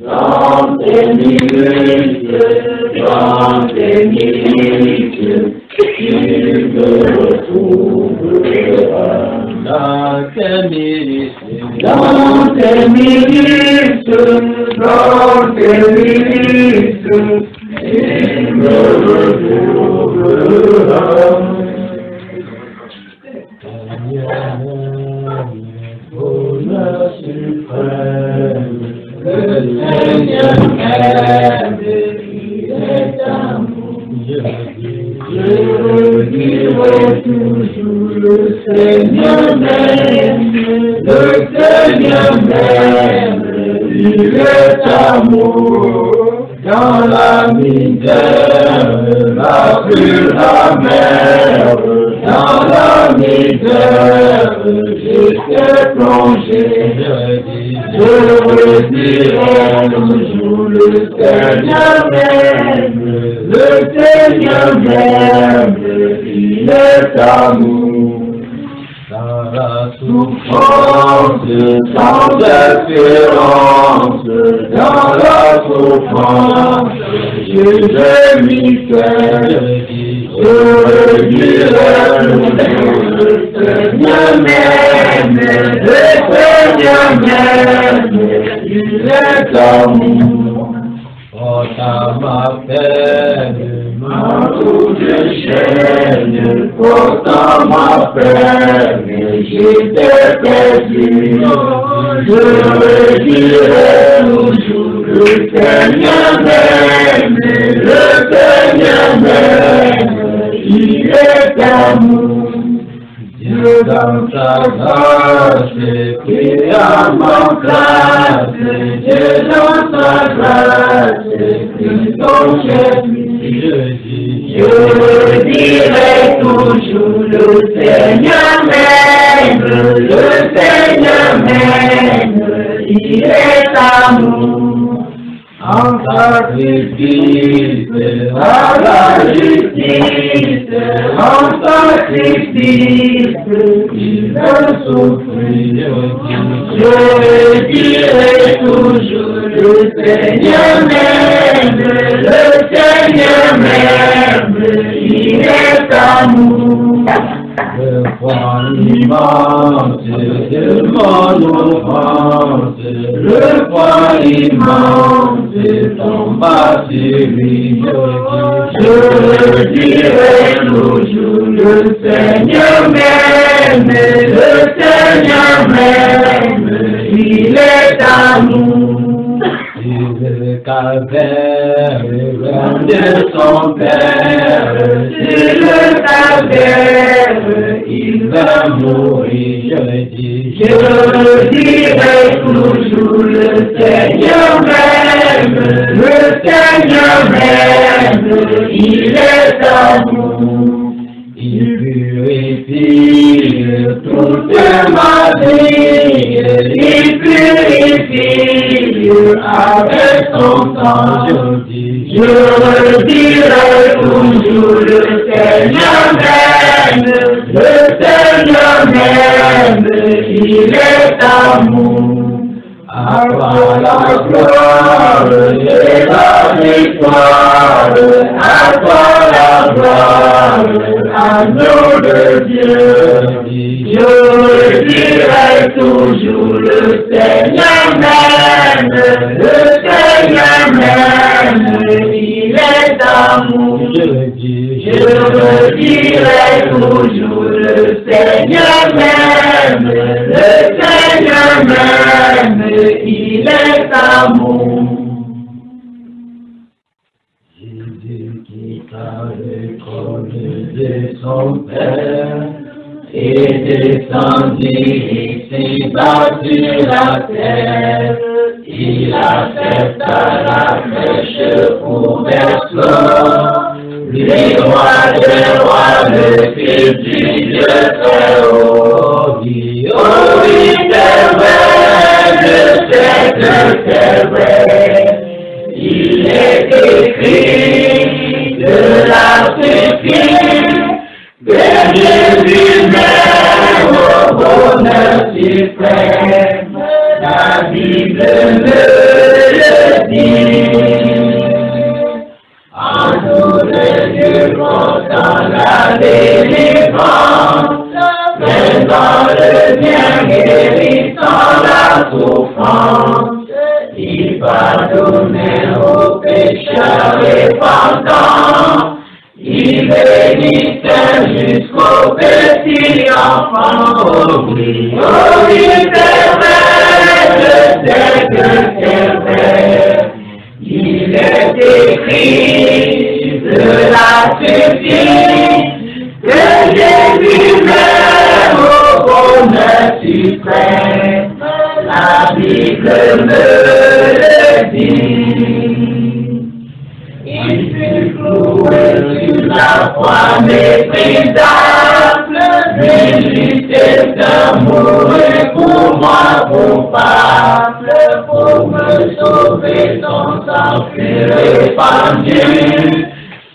Dans tes minutes, il me retrouvera. Dans tes minutes, il me retrouvera. Bonheur suprême, le Seigneur m'aime, il est amour. Je dirai toujours, le Seigneur m'aime, il est amour. Dans la misère, la plus amère, dans la misère, j'étais plongé. Je dirai toujours, le Seigneur m'aime, il est amour. Dans la souffrance, sans espérance, dans la souffrance, je m'y fais. Je dirai toujours, le Seigneur m'aime, il est amour. Porte à ma peine, ma rouge chaîne, porte à ma peine, j'étais perdu. Je dirai toujours, le Seigneur m'aime, il est amour. Dieu dans sa grâce, qui à ma place, Dieu dans sa grâce, qui ton chef. Je dirai toujours, le Seigneur m'aime, il est amour. En sacrifice, à la justice, en sacrifice, il veut souffrir. Je dirai toujours, le Seigneur m'aime, il est amour. Le poids immense de mon offense, le poids immense de ton bâtiment. Je dirai toujours, le Seigneur m'aime, il est amour. Le calvaire, de son Père, c'est le calvaire, il va mourir, je dirai toujours, le Seigneur m'aime, il est amour. Il purifie toute ma vie, il purifie avec son sang. Je dirai toujours, le Seigneur m'aime, il est amour. Avoir la gloire et la victoire, avoir la gloire, agneau de Dieu. Je dirai toujours, le Seigneur m'aime, il est amour. Je dirai toujours, le Seigneur m'aime, il est amour. Jésus quitta l'école de son Père et descendit ici-bas sur la terre. Il accepta la fraîche ouverture, lui roi des rois, le Fils du Dieu très haut. Oh, c'est vrai, il est écrit de la suffit, que Jésus même au bonheur suprême, la Bible me le il pardonnait aux pécheurs répandants, il bénissait jusqu'au petit enfant. Oh oui, c'est vrai, je sais que c'est vrai. Il est écrit de la suffit que Jésus meurt au bonheur suprême. La Bible me le dit. Il fut cloué sur la croix méprisable, Jésus est mourir pour moi coupable, pour me sauver son sang fut répandu.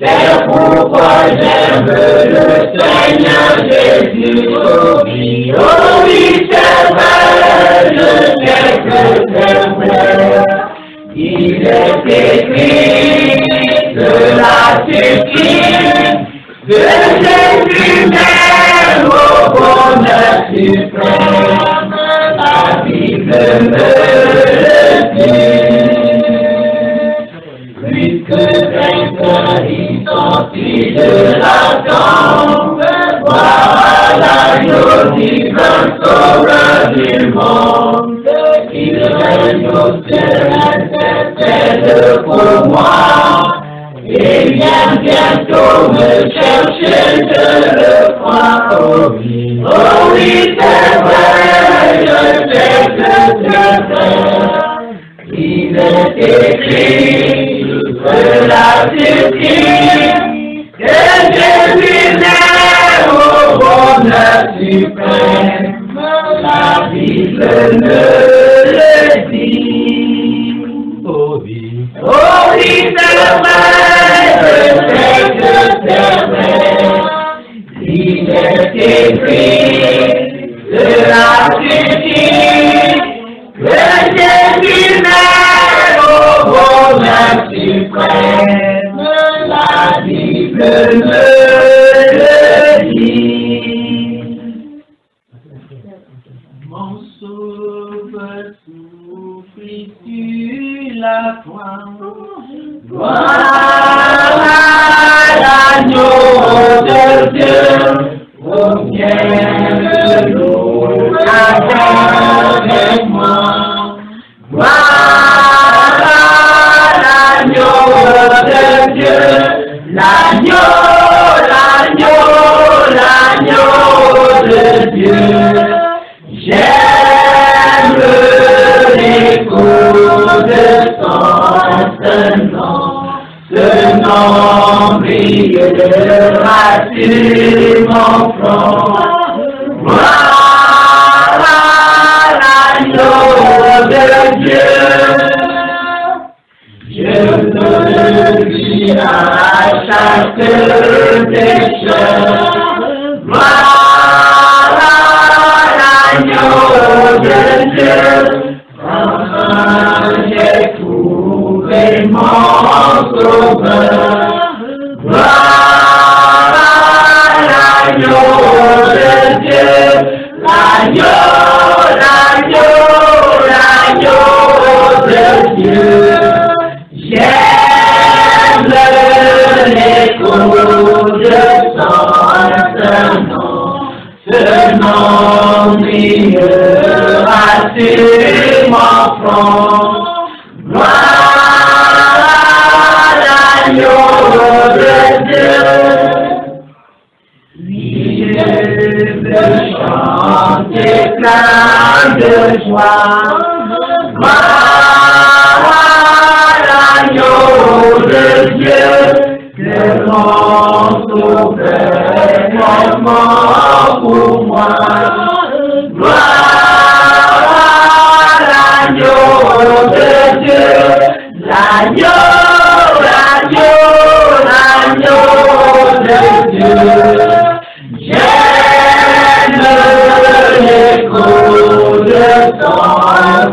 C'est pourquoi j'aime le Seigneur Jésus. Oh oui, c'est vrai, je sais que c'est vrai. Il est écrit de la suffit que Jésus m'aime au bonheur suprême. La Bible me le dit. Puisque vainqueur il sortit de la tombe, voilà l'agneau divin sauveur du monde. Il règne au ciel, intercède pour moi. Et vient bientôt me chercher, je le crois. Oh oui, c'est vrai, je sais que c'est vrai. Il est écrit de la suffit que Jésus est au bonheur suprême. La Bible me le dit. Oh oui, c'est vrai, je sais que c'est vrai. Il est écrit de la suffit que Jésus est au bonheur suprême. La Bible me le dit. Mon sauveur souffrit sur la croix. Voilà l'agneau de Dieu, oh viens nous avec moi. Voilà l'agneau de Dieu, l'agneau de Dieu. J'aime l'écho de son nom, ce nom brillera sur mon front. Voilà l'agneau de Dieu. Je me dis à chaque pécheur. Voilà l'agneau de Dieu. J'ai trouvé mon sauveur. Voilà l'agneau de Dieu. L'agneau de Dieu. J'aime l'écho de son nom. Ce nom brillera sur mon front. Voilà l'agneau de Dieu. Oui, je veux chanter plein de joie. Voilà l'agneau de Dieu. Que mon sauveur est mort pour moi. Voilà l'agneau de Dieu, l'agneau de Dieu. J'aime l'écho de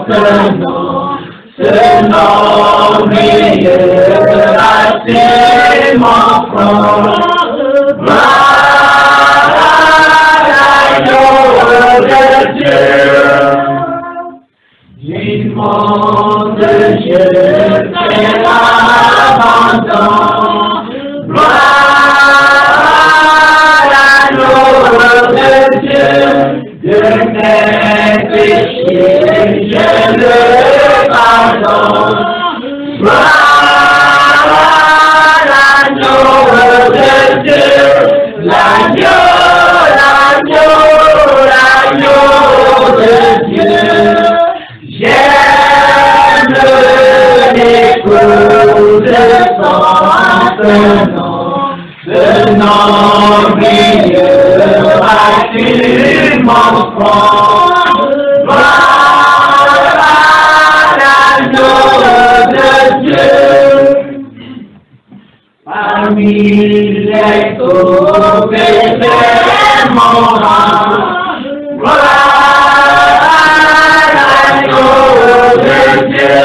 son nom. Dieu, c'est l'abandon. Gloire à l'eau de Dieu, de mes péchés, je le pardonne. Gloire à l'agneau de Dieu, l'agneau de Dieu. J'aime l'écoute de son nom, ce nom brillera sur mon front. Gloire à l'agneau de Dieu. Parmi les sauvés c'est mon rang. Gloire à l'agneau de Dieu.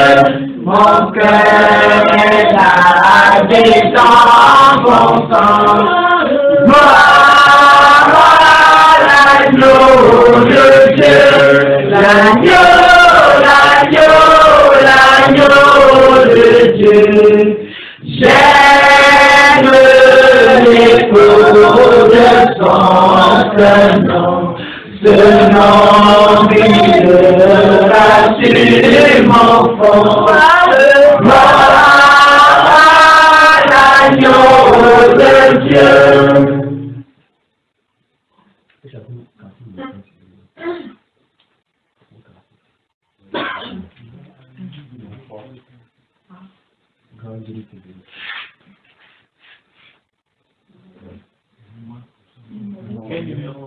Mon cœur est lavé dans mon sang. Gloire à l'agneau de Dieu. L'agneau de Dieu. J'aime l'écho de son nom, ce nom brillera sur mon front. Gloire à l'agneau de Dieu. Quel numéro?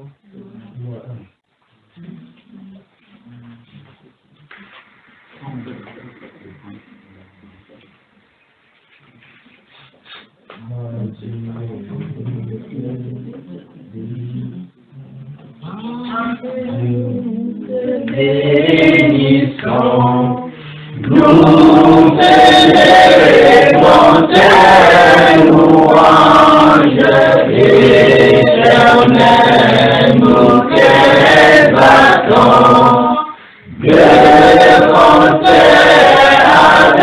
Bénissons, nous célébrons tes louanges éternelles, nous t'exaltons, devant avec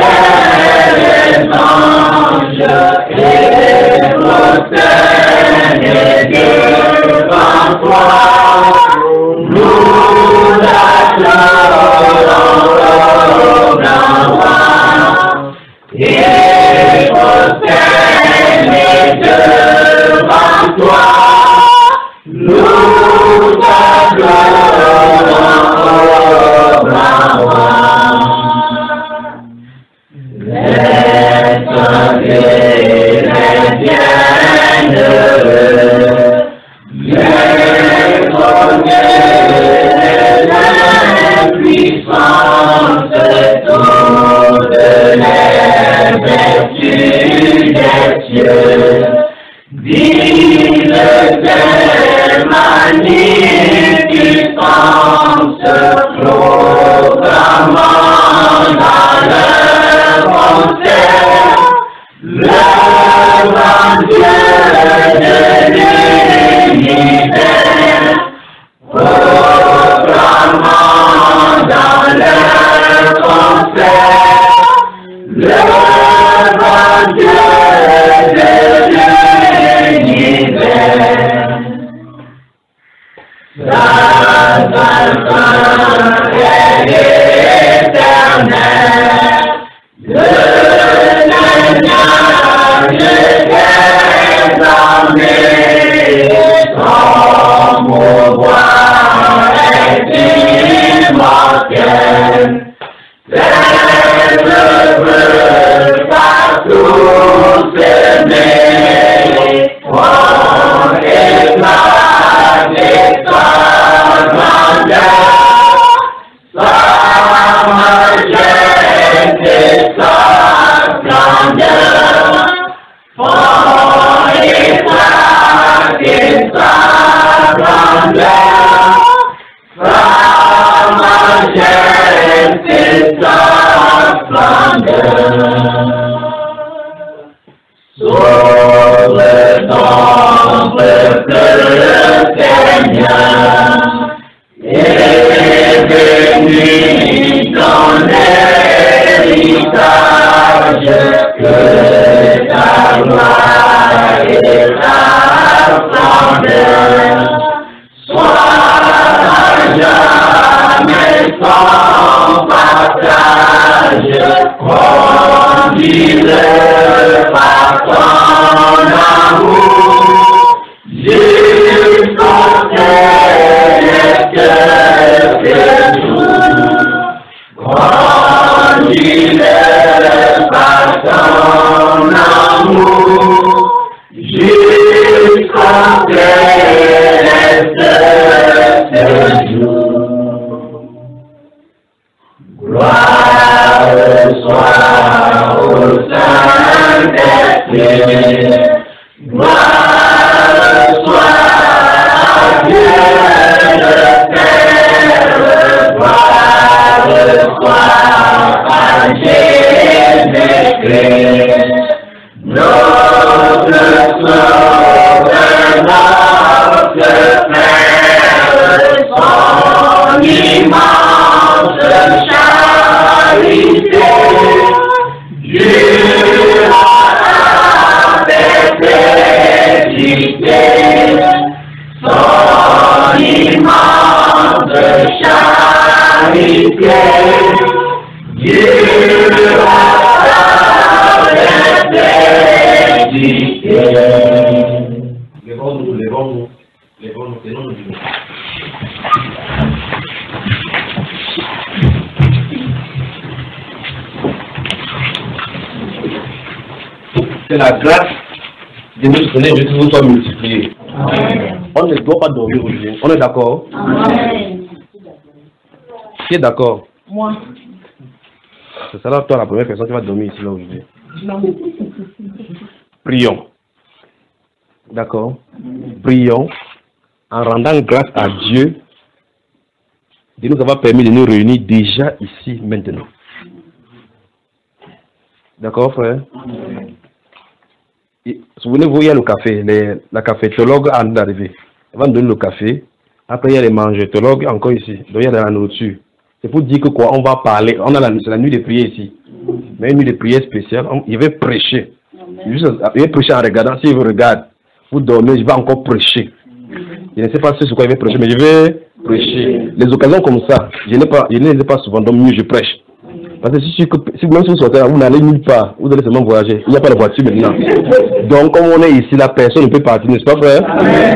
les anges et prosternés devant toi. Nous l'adorons et prosternés devant toi. Nous t'adorons. Les saints et les bienheureux, les premiers, les puissances, toutes les vertus des cieux, vivent tes magnificences, proclamant dans leur concert l'œuvre en Dieu de l'univers, proclamant dans leur concert l'œuvre en Dieu de l'univers. Saint, est éternel, le lignage des armées, son pouvoir est immortel. C'est le feu partout s'aimer, on éclate sa grandeur, sa majesté, sa grandeur, font éclater sa grandeur, sa majesté, sa splendeur. Sur le temple de Seigneur, et béni ton héritage. que ta gloire et ta splendeur soient jamais sans partage, conduis-le par ton amour, jusqu'au céleste séjour. Conduis-le par ton amour, jusqu'au céleste séjour. Gloire soit au Saint-Esprit, gloire soit à Dieu le Père, gloire soit à Jésus-Christ, notre Sauveur, notre Père, son immense charité, durant la perpétuité, son immense charité, durant la perpétuité. Levons-nous, levons-nous, levons-nous, tenons-nous du mot. C'est la grâce de notre Seigneur Jésus vous soit multipliée. On ne doit pas dormir aujourd'hui. On est d'accord? Qui est d'accord? Moi. C'est ça là, toi, la première personne qui va dormir ici là aujourd'hui. Prions. D'accord? Prions en rendant grâce à Dieu de nous avoir permis de nous réunir déjà ici maintenant. D'accord, frère? Souvenez-vous, il y a le café, la cafétologue a d'arriver. Elle va nous donner le café. Après, il y a les mangétologues encore ici. Donc, il y a de la nourriture. C'est pour dire que quoi, on va parler. C'est la nuit de prière ici. Mais une nuit de prière spéciale, il va prêcher. Il va prêcher en regardant. S'il regarde, vous dormez, je vais encore prêcher. Je ne sais pas sur quoi il va prêcher, mais je vais prêcher. Les occasions comme ça, je ne les ai pas souvent, donc mieux je prêche. Parce que si même si vous sortez là, vous n'allez nulle part, vous allez seulement voyager. Il n'y a pas de voiture maintenant. Donc, comme on est ici, la personne ne peut partir, n'est-ce pas, frère?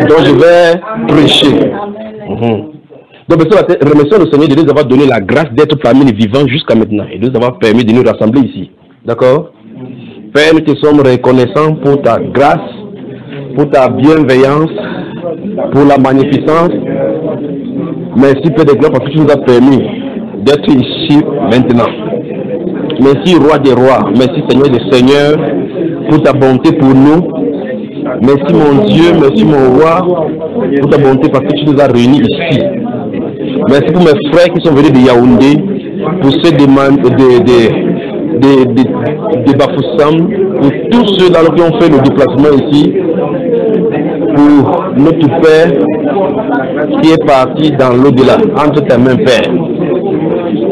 Donc, je vais prêcher. Donc, remercions le Seigneur de nous avoir donné la grâce d'être parmi les vivants jusqu'à maintenant et de nous avoir permis de nous rassembler ici. D'accord? Père, nous te sommes reconnaissants pour ta grâce, pour ta bienveillance, pour la magnificence. Merci, Père de gloire, parce que tu nous as permis d'être ici maintenant. Merci, Roi des rois. Merci, Seigneur des seigneurs, pour ta bonté pour nous. Merci, mon Dieu, merci, mon roi, pour ta bonté parce que tu nous as réunis ici. Merci pour mes frères qui sont venus de Yaoundé, pour ceux de Bafoussam, pour tous ceux-là qui ont fait le déplacement ici, pour notre Père qui est parti dans l'au-delà, entre tes mains, Père.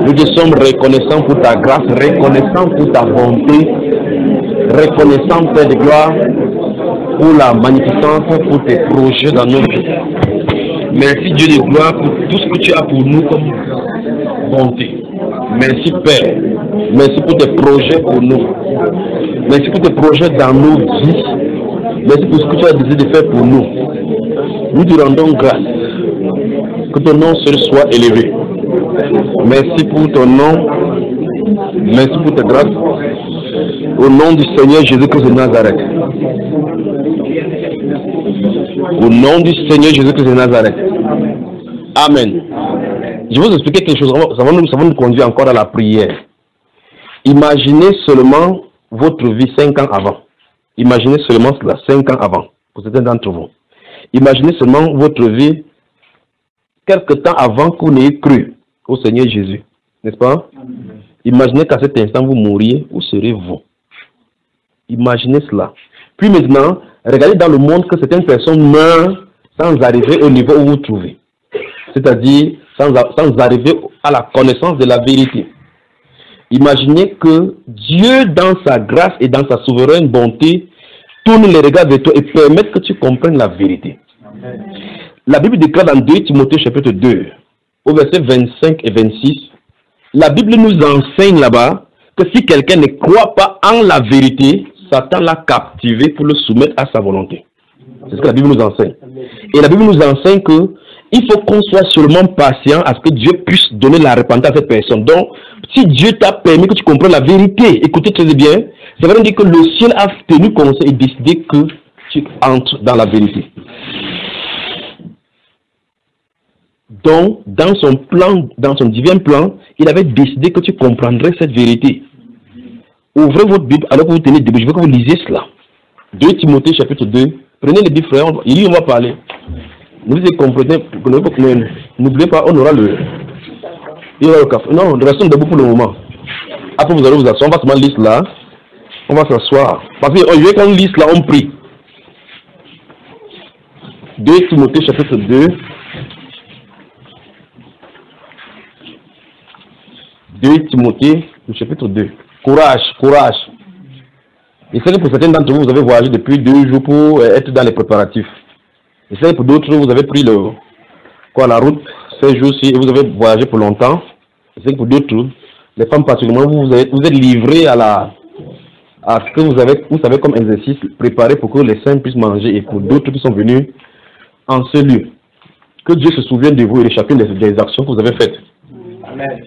Nous te sommes reconnaissants pour ta grâce, reconnaissants pour ta bonté, reconnaissants, Père de gloire, pour la magnificence, pour tes projets dans notre vie. Merci Dieu de gloire pour tout ce que tu as pour nous comme bonté. Merci Père. Merci pour tes projets pour nous. Merci pour tes projets dans nos vies. Merci pour ce que tu as décidé de faire pour nous. Nous te rendons grâce. Que ton nom seul soit élevé. Merci pour ton nom. Merci pour ta grâce. Au nom du Seigneur Jésus-Christ de Nazareth. Au nom du Seigneur Jésus-Christ de Nazareth. Amen. Je vais vous expliquer quelque chose. Ça va nous conduire encore à la prière. Imaginez seulement votre vie 5 ans avant. Imaginez seulement cela 5 ans avant. Pour certains d'entre vous. Imaginez seulement votre vie quelque temps avant que vous n'ayez cru au Seigneur Jésus. N'est-ce pas? Imaginez qu'à cet instant vous mourriez, où serez-vous? Imaginez cela. Puis maintenant, regardez dans le monde que certaines personnes meurent sans arriver au niveau où vous vous trouvez. C'est-à-dire sans arriver à la connaissance de la vérité. Imaginez que Dieu, dans sa grâce et dans sa souveraine bonté, tourne les regards vers toi et permette que tu comprennes la vérité. Amen. La Bible déclare dans 2 Timothée chapitre 2, au verset 25 et 26, la Bible nous enseigne là-bas que si quelqu'un ne croit pas en la vérité, Satan l'a captivé pour le soumettre à sa volonté. C'est ce que la Bible nous enseigne. Et la Bible nous enseigne que il faut qu'on soit seulement patient à ce que Dieu puisse donner la repentance à cette personne. Donc, si Dieu t'a permis que tu comprennes la vérité, écoutez très bien, ça veut dire que le ciel a tenu conseil et décidé que tu entres dans la vérité. Donc, dans son plan, dans son divin plan, il avait décidé que tu comprendrais cette vérité. Ouvrez votre Bible alors que vous tenez debout. Je veux que vous lisiez cela. 2 Timothée chapitre 2. Prenez les Bibles, frères. On va parler. Vous les comprenez. N'oubliez pas, on aura le café. Non, restons debout pour le moment. Après, vous allez vous asseoir. On va seulement lire cela. On va s'asseoir. Parce que je veux qu'on lise cela, on prie. 2 Timothée chapitre 2. 2 Timothée chapitre 2. Courage, courage. Et c'est que pour certains d'entre vous, vous avez voyagé depuis 2 jours pour être dans les préparatifs. Et c'est que pour d'autres, vous avez pris la route, ces jours-ci, et vous avez voyagé pour longtemps. Et c'est que pour d'autres, les femmes particulièrement, vous êtes livrés à ce que vous savez comme exercice préparé pour que les saints puissent manger, et pour d'autres qui sont venus en ce lieu. Que Dieu se souvienne de vous et de chacune des actions que vous avez faites. Amen.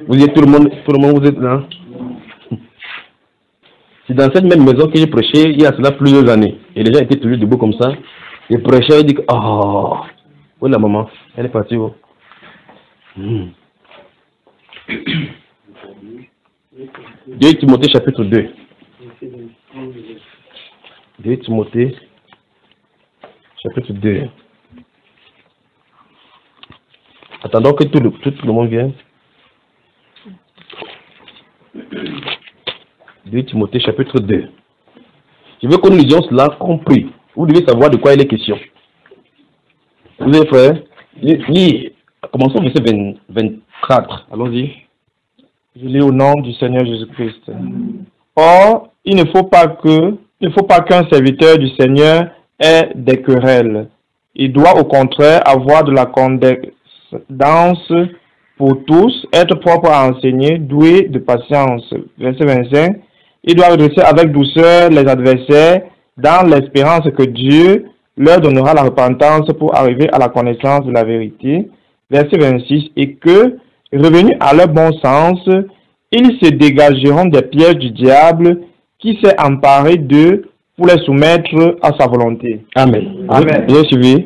Vous êtes tout le monde, vous êtes là. C'est dans cette même maison que j'ai prêché il y a cela plusieurs années. Et les gens étaient toujours debout comme ça. Et prêchait, il dit, oh, où est la maman? Elle est partie où? 2 Timothée chapitre 2. 2 Timothée chapitre 2. Attendons que tout le monde vienne. 2 Timothée chapitre 2. Je veux que nous lisions cela compris. Vous devez savoir de quoi il est question. Vous êtes prêts? Commençons au verset 24. Allons-y. Je lis au nom du Seigneur Jésus-Christ. Or, il ne faut pas qu'un serviteur du Seigneur ait des querelles. Il doit au contraire avoir de la condescendance pour tous, être propre à enseigner, doué de patience. Verset 25. Il doit redresser avec douceur les adversaires dans l'espérance que Dieu leur donnera la repentance pour arriver à la connaissance de la vérité. Verset 26. Et que, revenus à leur bon sens, ils se dégageront des pièges du diable qui s'est emparé d'eux pour les soumettre à sa volonté. Amen. Amen. Vous avez suivi?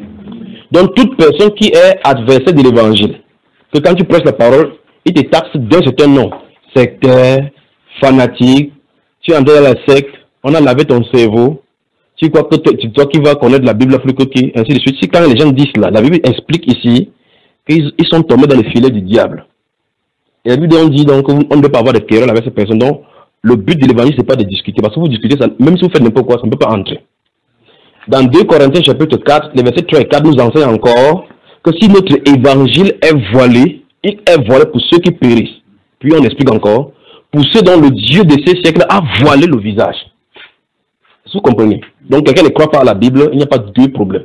Donc toute personne qui est adversaire de l'évangile, que quand tu prêches la parole, il te taxe d'un certain nom. Sectaire, fanatique, tu es entré dans la secte, on a lavé ton cerveau, tu crois que toi qui vas connaître la Bible plus que qui, ainsi de suite. Si quand les gens disent cela, la Bible explique ici qu'ils sont tombés dans le filet du diable. Et la Bible on dit donc qu'on ne peut pas avoir de querelle avec ces personnes. Donc le but de l'évangile, ce n'est pas de discuter, parce que vous discutez, ça, même si vous faites n'importe quoi, ça ne peut pas entrer. Dans 2 Corinthiens chapitre 4, les versets 3 et 4 nous enseignent encore que si notre évangile est voilé, il est voilé pour ceux qui périssent. Puis on explique encore, pour ceux dont le Dieu de ces siècles a voilé le visage. Vous comprenez? Donc quelqu'un ne croit pas à la Bible, il n'y a pas deux problèmes.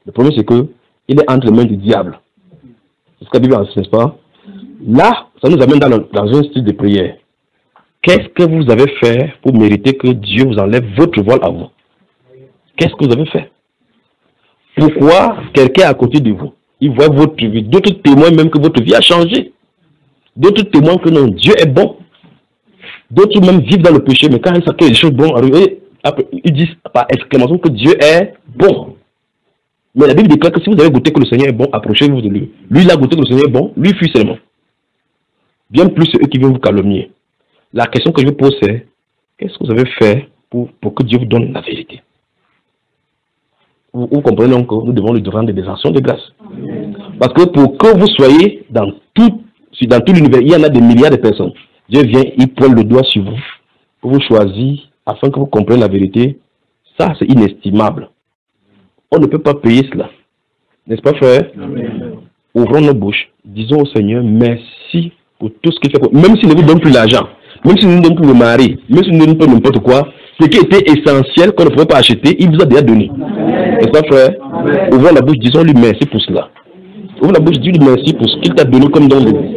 Le problème c'est que il est entre les mains du diable. C'est ce que la Bible enseigne, n'est-ce pas? Là, ça nous amène dans un style de prière. Qu'est-ce que vous avez fait pour mériter que Dieu vous enlève votre voile à vous? Qu'est-ce que vous avez fait? Pourquoi quelqu'un à côté de vous, il voit votre vie, d'autres témoignent même que votre vie a changé. D'autres témoignent que non, Dieu est bon. D'autres même vivent dans le péché, mais quand ils savent que les choses bonnes arrivent, ils disent par exclamation que Dieu est bon. Mais la Bible déclare que si vous avez goûté que le Seigneur est bon, approchez-vous de lui. Lui, il a goûté que le Seigneur est bon, lui fuit seulement. Bien plus, c'est eux qui viennent vous calomnier. La question que je vous pose, c'est qu'est-ce que vous avez fait pour que Dieu vous donne la vérité? Vous comprenez donc que nous devons lui rendre des actions de grâce. Parce que pour que vous soyez dans tout l'univers, il y en a des milliards de personnes. Dieu vient, il pointe le doigt sur vous pour vous choisir afin que vous compreniez la vérité. Ça, c'est inestimable. On ne peut pas payer cela. N'est-ce pas, frère? Amen. Ouvrons nos bouches. Disons au Seigneur, merci pour tout ce qu'il fait. Même s'il ne vous donne plus l'argent, même s'il ne vous donne plus le mari, même s'il ne vous donne pas n'importe quoi, ce qui était essentiel qu'on ne pouvait pas acheter, il vous a déjà donné. N'est-ce pas, frère? Ouvrons la bouche, disons-lui merci pour cela. Ouvre la bouche, dis-lui merci pour ce qu'il t'a donné comme don de vie.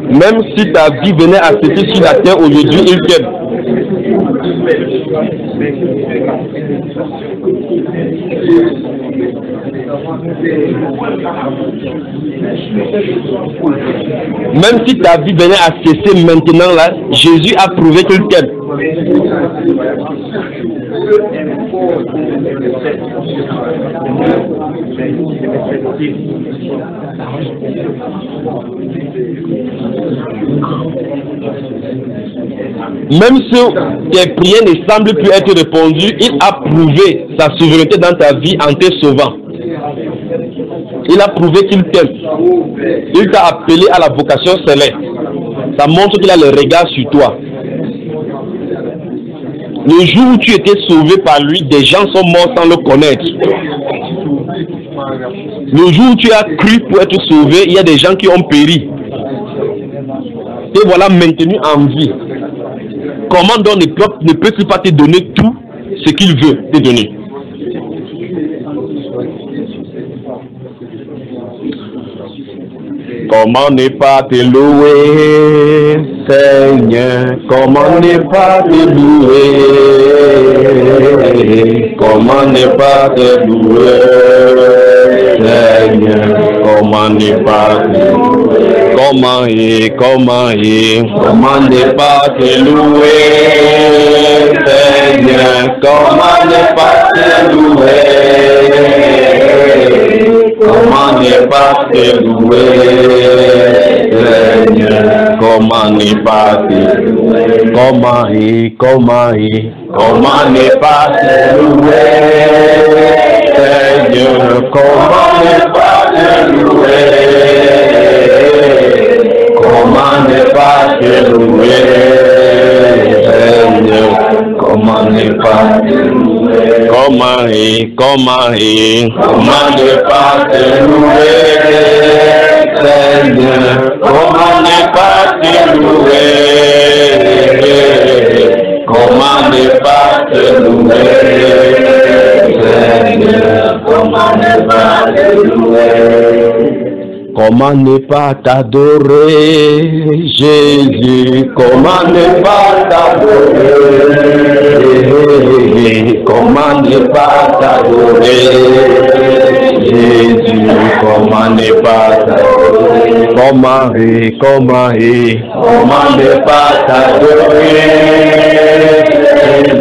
Même si ta vie venait à cesser sur la terre aujourd'hui, il t'aime. Même si ta vie venait à cesser maintenant là, Jésus a prouvé qu'il t'aime. Même si tes prières ne semblent plus être répondues, il a prouvé sa souveraineté dans ta vie en te sauvant. Il a prouvé qu'il t'aime. Il t'a appelé à la vocation céleste. Ça montre qu'il a le regard sur toi. Le jour où tu étais sauvé par lui, des gens sont morts sans le connaître. Le jour où tu as cru pour être sauvé, il y a des gens qui ont péri. Et voilà maintenu en vie. Comment donc ne peut-il pas te donner tout ce qu'il veut te donner? Comment ne pas te louer, Seigneur? Comment ne pas te louer? Comment ne pas te louer, Seigneur? Comment ne pas te louer? Comment ne pas te louer, Seigneur? Comment ne pas te louer? Comment ne pas te louer, Seigneur? Comment ne pas te louer? Comment ne pas te louer, Seigneur? Comment ne pas te louer? Comment ne pas te louer, Seigneur? Comment ne pas te louer? Comment ne pas te louer, Seigneur? Comment ne pas te louer? Comment ne pas te louer, Seigneur? Comment ne pas te louer? Comment ne pas t'adorer, Jésus? Comment ne pas t'adorer? Comment ne pas t'adorer, Jésus? Comment ne pas t'adorer? Comment ne pas t'adorer,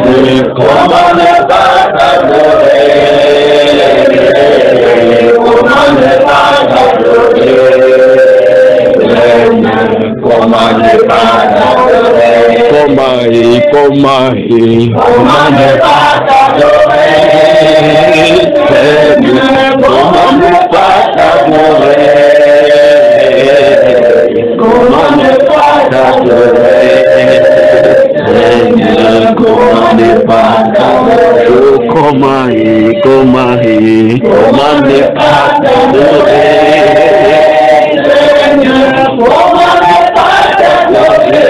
Jésus? Comment ne pas t'adorer? Comment ne pas t'adorer? Comment ne pas t'adorer? comment ne pas t'adorer, Seigneur, comment ne pas t'adorer, comment ne pas t'adorer, Seigneur, comment ne pas t'adorer, comment ne pas t'adorer, Seigneur, comment ne pas t'adorer,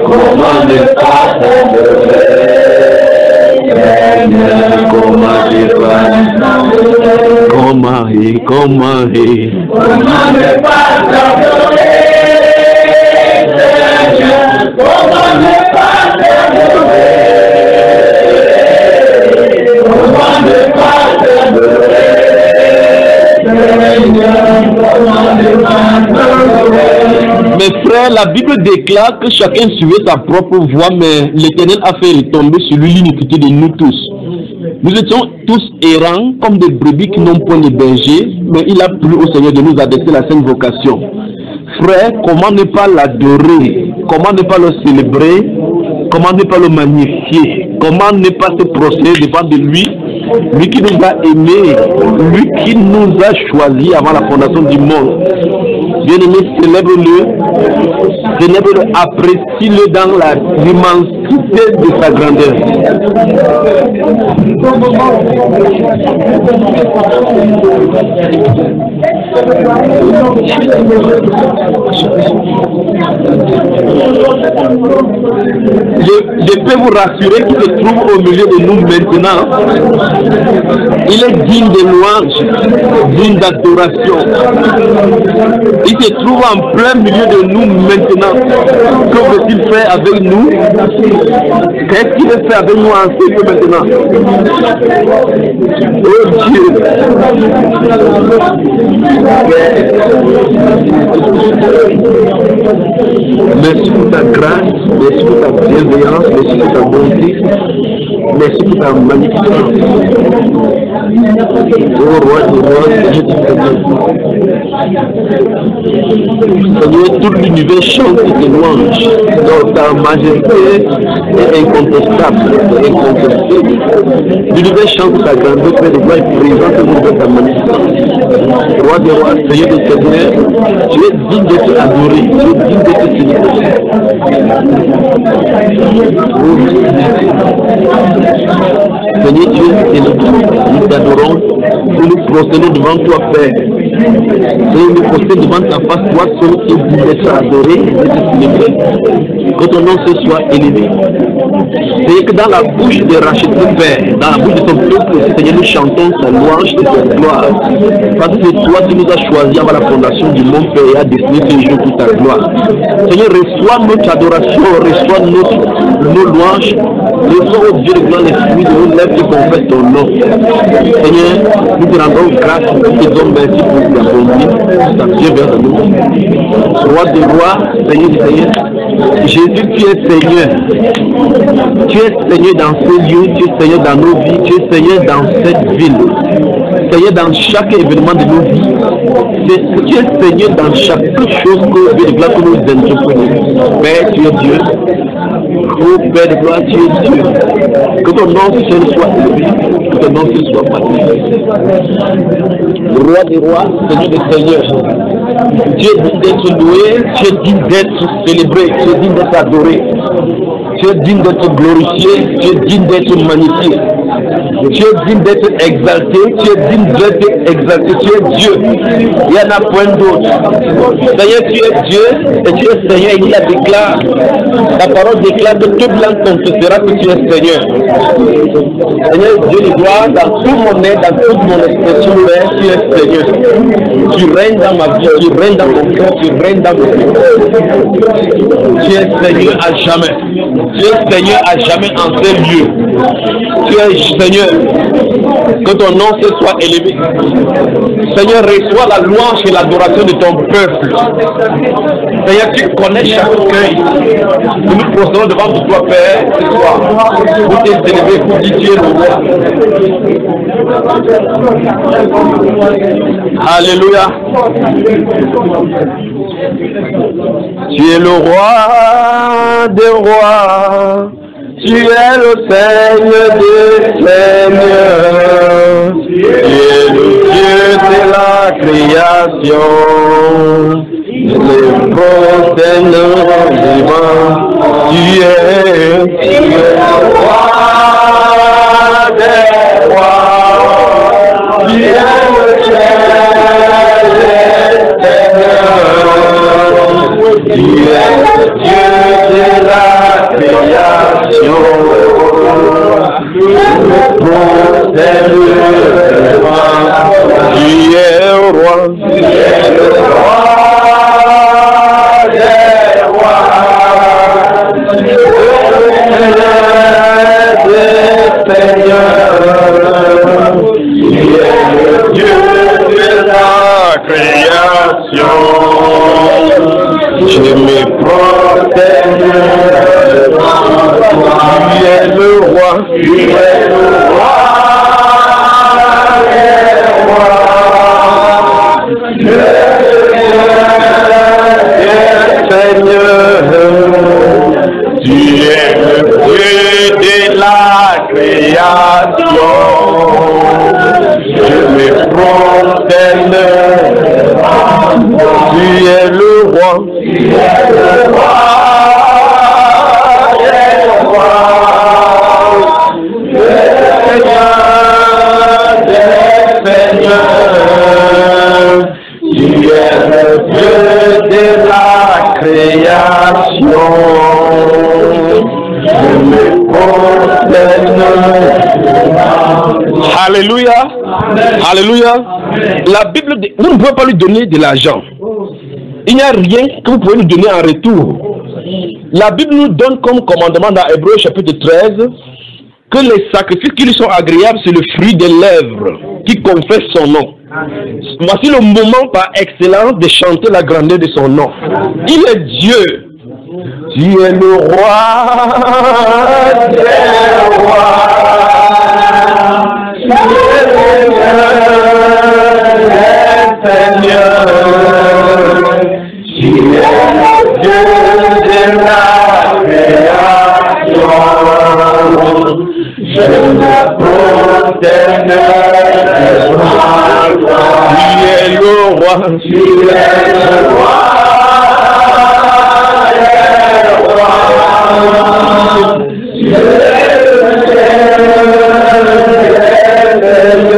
comment ne pas t'adorer, Seigneur, comment ne pas t'adorer, comment ne pas t'adorer, Seigneur, comment ne pas t'adorer, comment ne pas t'adorer, mes frères, la Bible déclare que chacun suivait sa propre voie, mais l'Éternel a fait retomber sur lui l'iniquité de nous tous. Nous étions tous errants comme des brebis qui n'ont point de berger, mais il a plu au Seigneur de nous adresser la sainte vocation. Frère, comment ne pas l'adorer? Comment ne pas le célébrer? Comment ne pas le magnifier? Comment ne pas se prosterner devant de lui? Lui qui nous a aimés, lui qui nous a choisis avant la fondation du monde. Bien-aimé, célèbre-le, apprécie-le dans l'immensité de sa grandeur. Je peux vous rassurer qu'il se trouve au milieu de nous maintenant. Il est digne de louange, digne d'adoration. Il se trouve en plein milieu de nous maintenant. Que veut-il faire avec nous? Qu'est-ce qu'il veut faire avec nous en sérieux maintenant? Oh Dieu! Merci pour ta grâce, merci pour ta bienveillance, merci pour ta bonté, merci pour ta magnificence. Oh roi des rois, je te prie. Seigneur, tout l'univers chante tes louanges. Donc ta majesté est incontestable, incontestée. L'univers chante ta grandeur, Père de gloire, et présente nous de ta magnificence. Roi des rois, Seigneur des seigneurs, tu es digne d'être adoré, tu es digne d'être célébré. Seigneur, tu es célébré, nous t'adorons, nous nous prosternons devant toi, Père. Seigneur, nous prosternons devant ta face, toi seul qui es digne d'être adoré et d'être célébré. Que ton nom se soit élevé. Seigneur, que dans la bouche de Rachel, Père, dans la bouche de ton peuple, Seigneur, nous chantons ta louange et ta gloire. Parce que c'est toi qui nous as choisis avant la fondation du monde, Père, et a destiné ce jour pour ta gloire. Seigneur, reçois notre adoration, reçois nos louanges, reçois au Dieu de gloire les fruits de nos lèvres qui confessent ton nom. Seigneur, nous te rendons grâce, nous te disons merci pour ta bonté, ta bienveillance à nous. Roi des rois, Seigneur des seigneurs, Jésus, tu es Seigneur. Tu es Seigneur dans ces lieux, tu es Seigneur dans nos vies, tu es Seigneur dans cette ville. Seigneur dans chaque événement de nos vies. Tu es Seigneur dans chaque chose que nous entreprenons. Père, tu es Dieu. Oh Père de gloire, tu es Dieu. Que ton nom seul soit élevé, que ton nom seul soit magnifié. Roi des rois, Seigneur des seigneurs. Tu es digne d'être loué, tu es digne d'être célébré, tu es digne d'être adoré, tu es digne d'être glorifié, tu es digne d'être magnifié, tu es digne d'être exalté, tu es digne d'être exalté, tu es Dieu, il n'y en a point d'autre. Seigneur, tu es Dieu et tu es Seigneur, il la déclare, la parole déclare que toute langue confessera que tu es Seigneur. Seigneur, Dieu de gloire, dans tout mon être, dans toute mon expression, Père, tu es Seigneur. Tu règnes dans ma vie, tu règnes dans mon cœur, tu règnes dans mon cœur. Tu es Seigneur à jamais. Tu es Seigneur à jamais en ces lieux. Tu es Seigneur. Que ton nom soit élevé. Seigneur, reçois la louange et l'adoration de ton peuple. Seigneur, tu connais chaque cœur. Nous nous procédons devant toi, Père, ce soir, pour t'élever, pour dire Dieu le roi. Alléluia. Tu es le roi des rois. Tu es le Seigneur des seigneurs. Tu es le Dieu de la création. Les prosternons vivants. Tu es le roi des rois. Tu es le Seigneur des seigneurs. Tu es le Dieu de la création. Tu es roi. Tu es le roi des rois. Tu es le Seigneur des seigneurs. Tu es le Dieu de la création. Je me protège. Tu es le roi. Tu es le roi des rois. Tu es le Seigneur. Tu es le Dieu de la création. Je me protège. Tu es le roi. Tu es le roi des rois. Tu es le Seigneur des seigneurs. Tu es le Dieu de la création. Je me protège. Alléluia. Alléluia. La Bible dit, vous ne pouvez pas lui donner de l'argent. Il n'y a rien que vous pouvez nous donner en retour. La Bible nous donne comme commandement dans Hébreux chapitre 13 que les sacrifices qui lui sont agréables, c'est le fruit des lèvres qui confessent son nom. Voici le moment par excellence de chanter la grandeur de son nom. Il est Dieu. Tu es le roi des rois. Tu es le Seigneur. Tu es le Dieu de la création. Je me protège. Tu es le roi. Tu es le roi des rois. Tu es le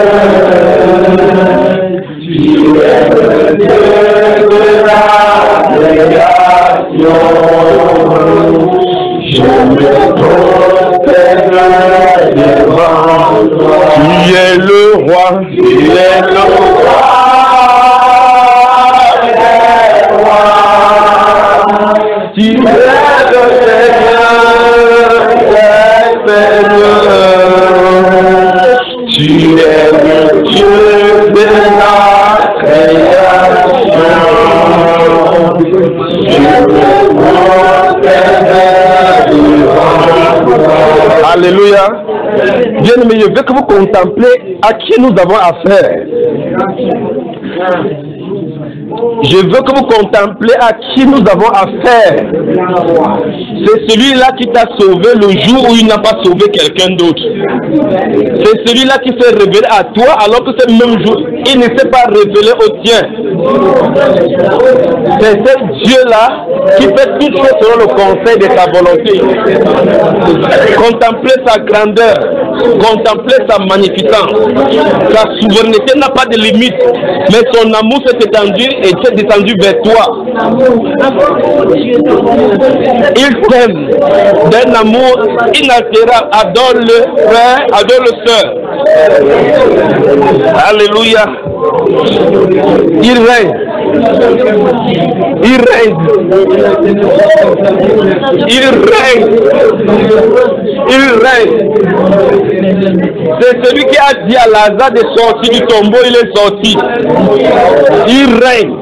je me protège devant toi. Tu es le roi. Tu es le roi des rois. Tu es le Seigneur des seigneurs. Tu es le Dieu de la création. Alléluia. Bien-aimé, je veux que vous contemplez à qui nous avons affaire. Je veux que vous contemplez à qui nous avons affaire. C'est celui-là qui t'a sauvé le jour où il n'a pas sauvé quelqu'un d'autre. C'est celui-là qui s'est révélé à toi alors que ce même jour, il ne s'est pas révélé au tien. C'est ce Dieu-là qui fait toutes choses selon le conseil de sa volonté. Contemplez sa grandeur, contemplez sa magnificence. Sa souveraineté n'a pas de limite, mais son amour s'est étendu et s'est descendu vers toi. Il t'aime d'un amour inaltérable. Adore le frère, adore le sœur. Alléluia. Il règne. Il règne. Il règne. Il règne. C'est celui qui a dit à Lazare de sortir du tombeau, il est sorti. Il règne.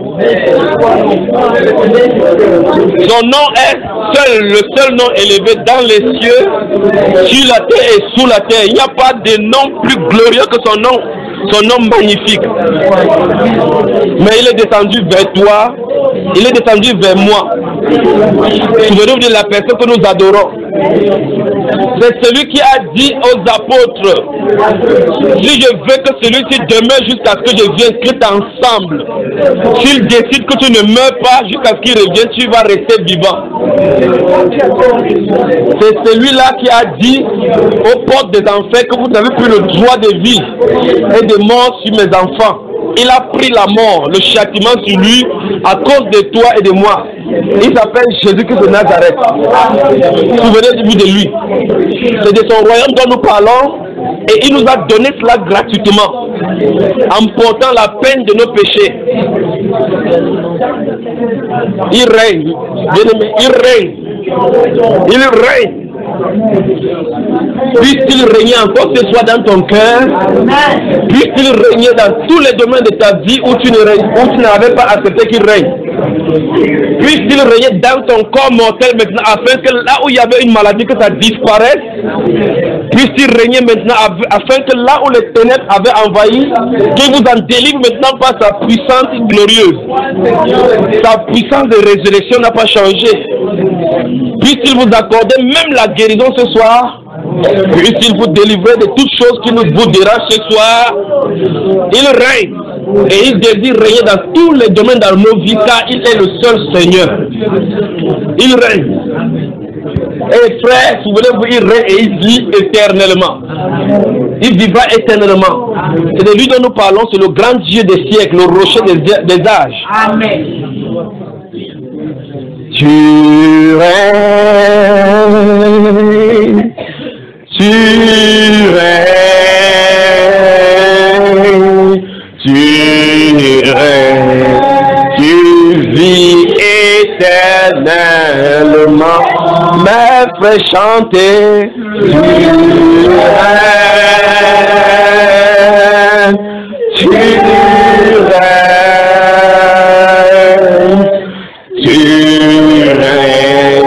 Son nom est le seul nom élevé dans les cieux, sur la terre et sous la terre. Il n'y a pas de nom plus glorieux que son nom magnifique. Mais il est descendu vers toi, il est descendu vers moi. Souvenez-vous de la personne que nous adorons. C'est celui qui a dit aux apôtres, si je veux que celui-ci demeure jusqu'à ce que je vienne, Christ ensemble. S'il décide que tu ne meurs pas jusqu'à ce qu'il revienne, tu vas rester vivant. C'est celui-là qui a dit aux portes des enfers que vous n'avez plus le droit de vie et de mort sur mes enfants. Il a pris la mort, le châtiment sur lui à cause de toi et de moi. Il s'appelle Jésus-Christ de Nazareth. Souvenez-vous de lui. C'est de son royaume dont nous parlons et il nous a donné cela gratuitement en portant la peine de nos péchés. Il règne. Bien-aimé, il règne. Il règne. Puisse-t-il régner encore ce soir dans ton cœur. Puisse-t-il régner dans tous les domaines de ta vie où tu n'avais pas accepté qu'il règne. Puisse-t-il régner dans ton corps mortel maintenant afin que là où il y avait une maladie, que ça disparaisse. Puisse-t-il régner maintenant afin que là où les ténèbres avaient envahi, qu'il vous en délivre maintenant par sa puissance glorieuse. Sa puissance de résurrection n'a pas changé. Puisse-t-il vous accorder même la guérison ce soir. Puisse-t-il vous délivrer de toutes choses qui nous vous dérangent ce soir. Il règne. Et il désire régner dans tous les domaines dans nos vies car il est le seul Seigneur. Il règne. Et frère, souvenez-vous, il règne et il vit éternellement. Il vivra éternellement. C'est de lui dont nous parlons, c'est le grand Dieu des siècles, le rocher des âges. Amen. Tu règnes, tu règnes, tu règnes, tu vis éternellement. Mais fais chanter, tu règnes, tu règnes, tu règnes,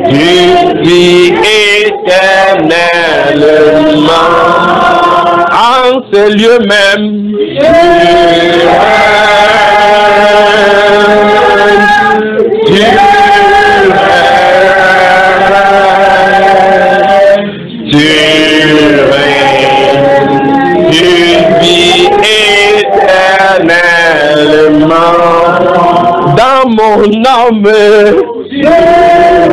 tu vis éternellement. En ce lieu même, tu règnes, tu règnes, tu règnes, tu vis éternellement. Dans mon âme, tu règnes,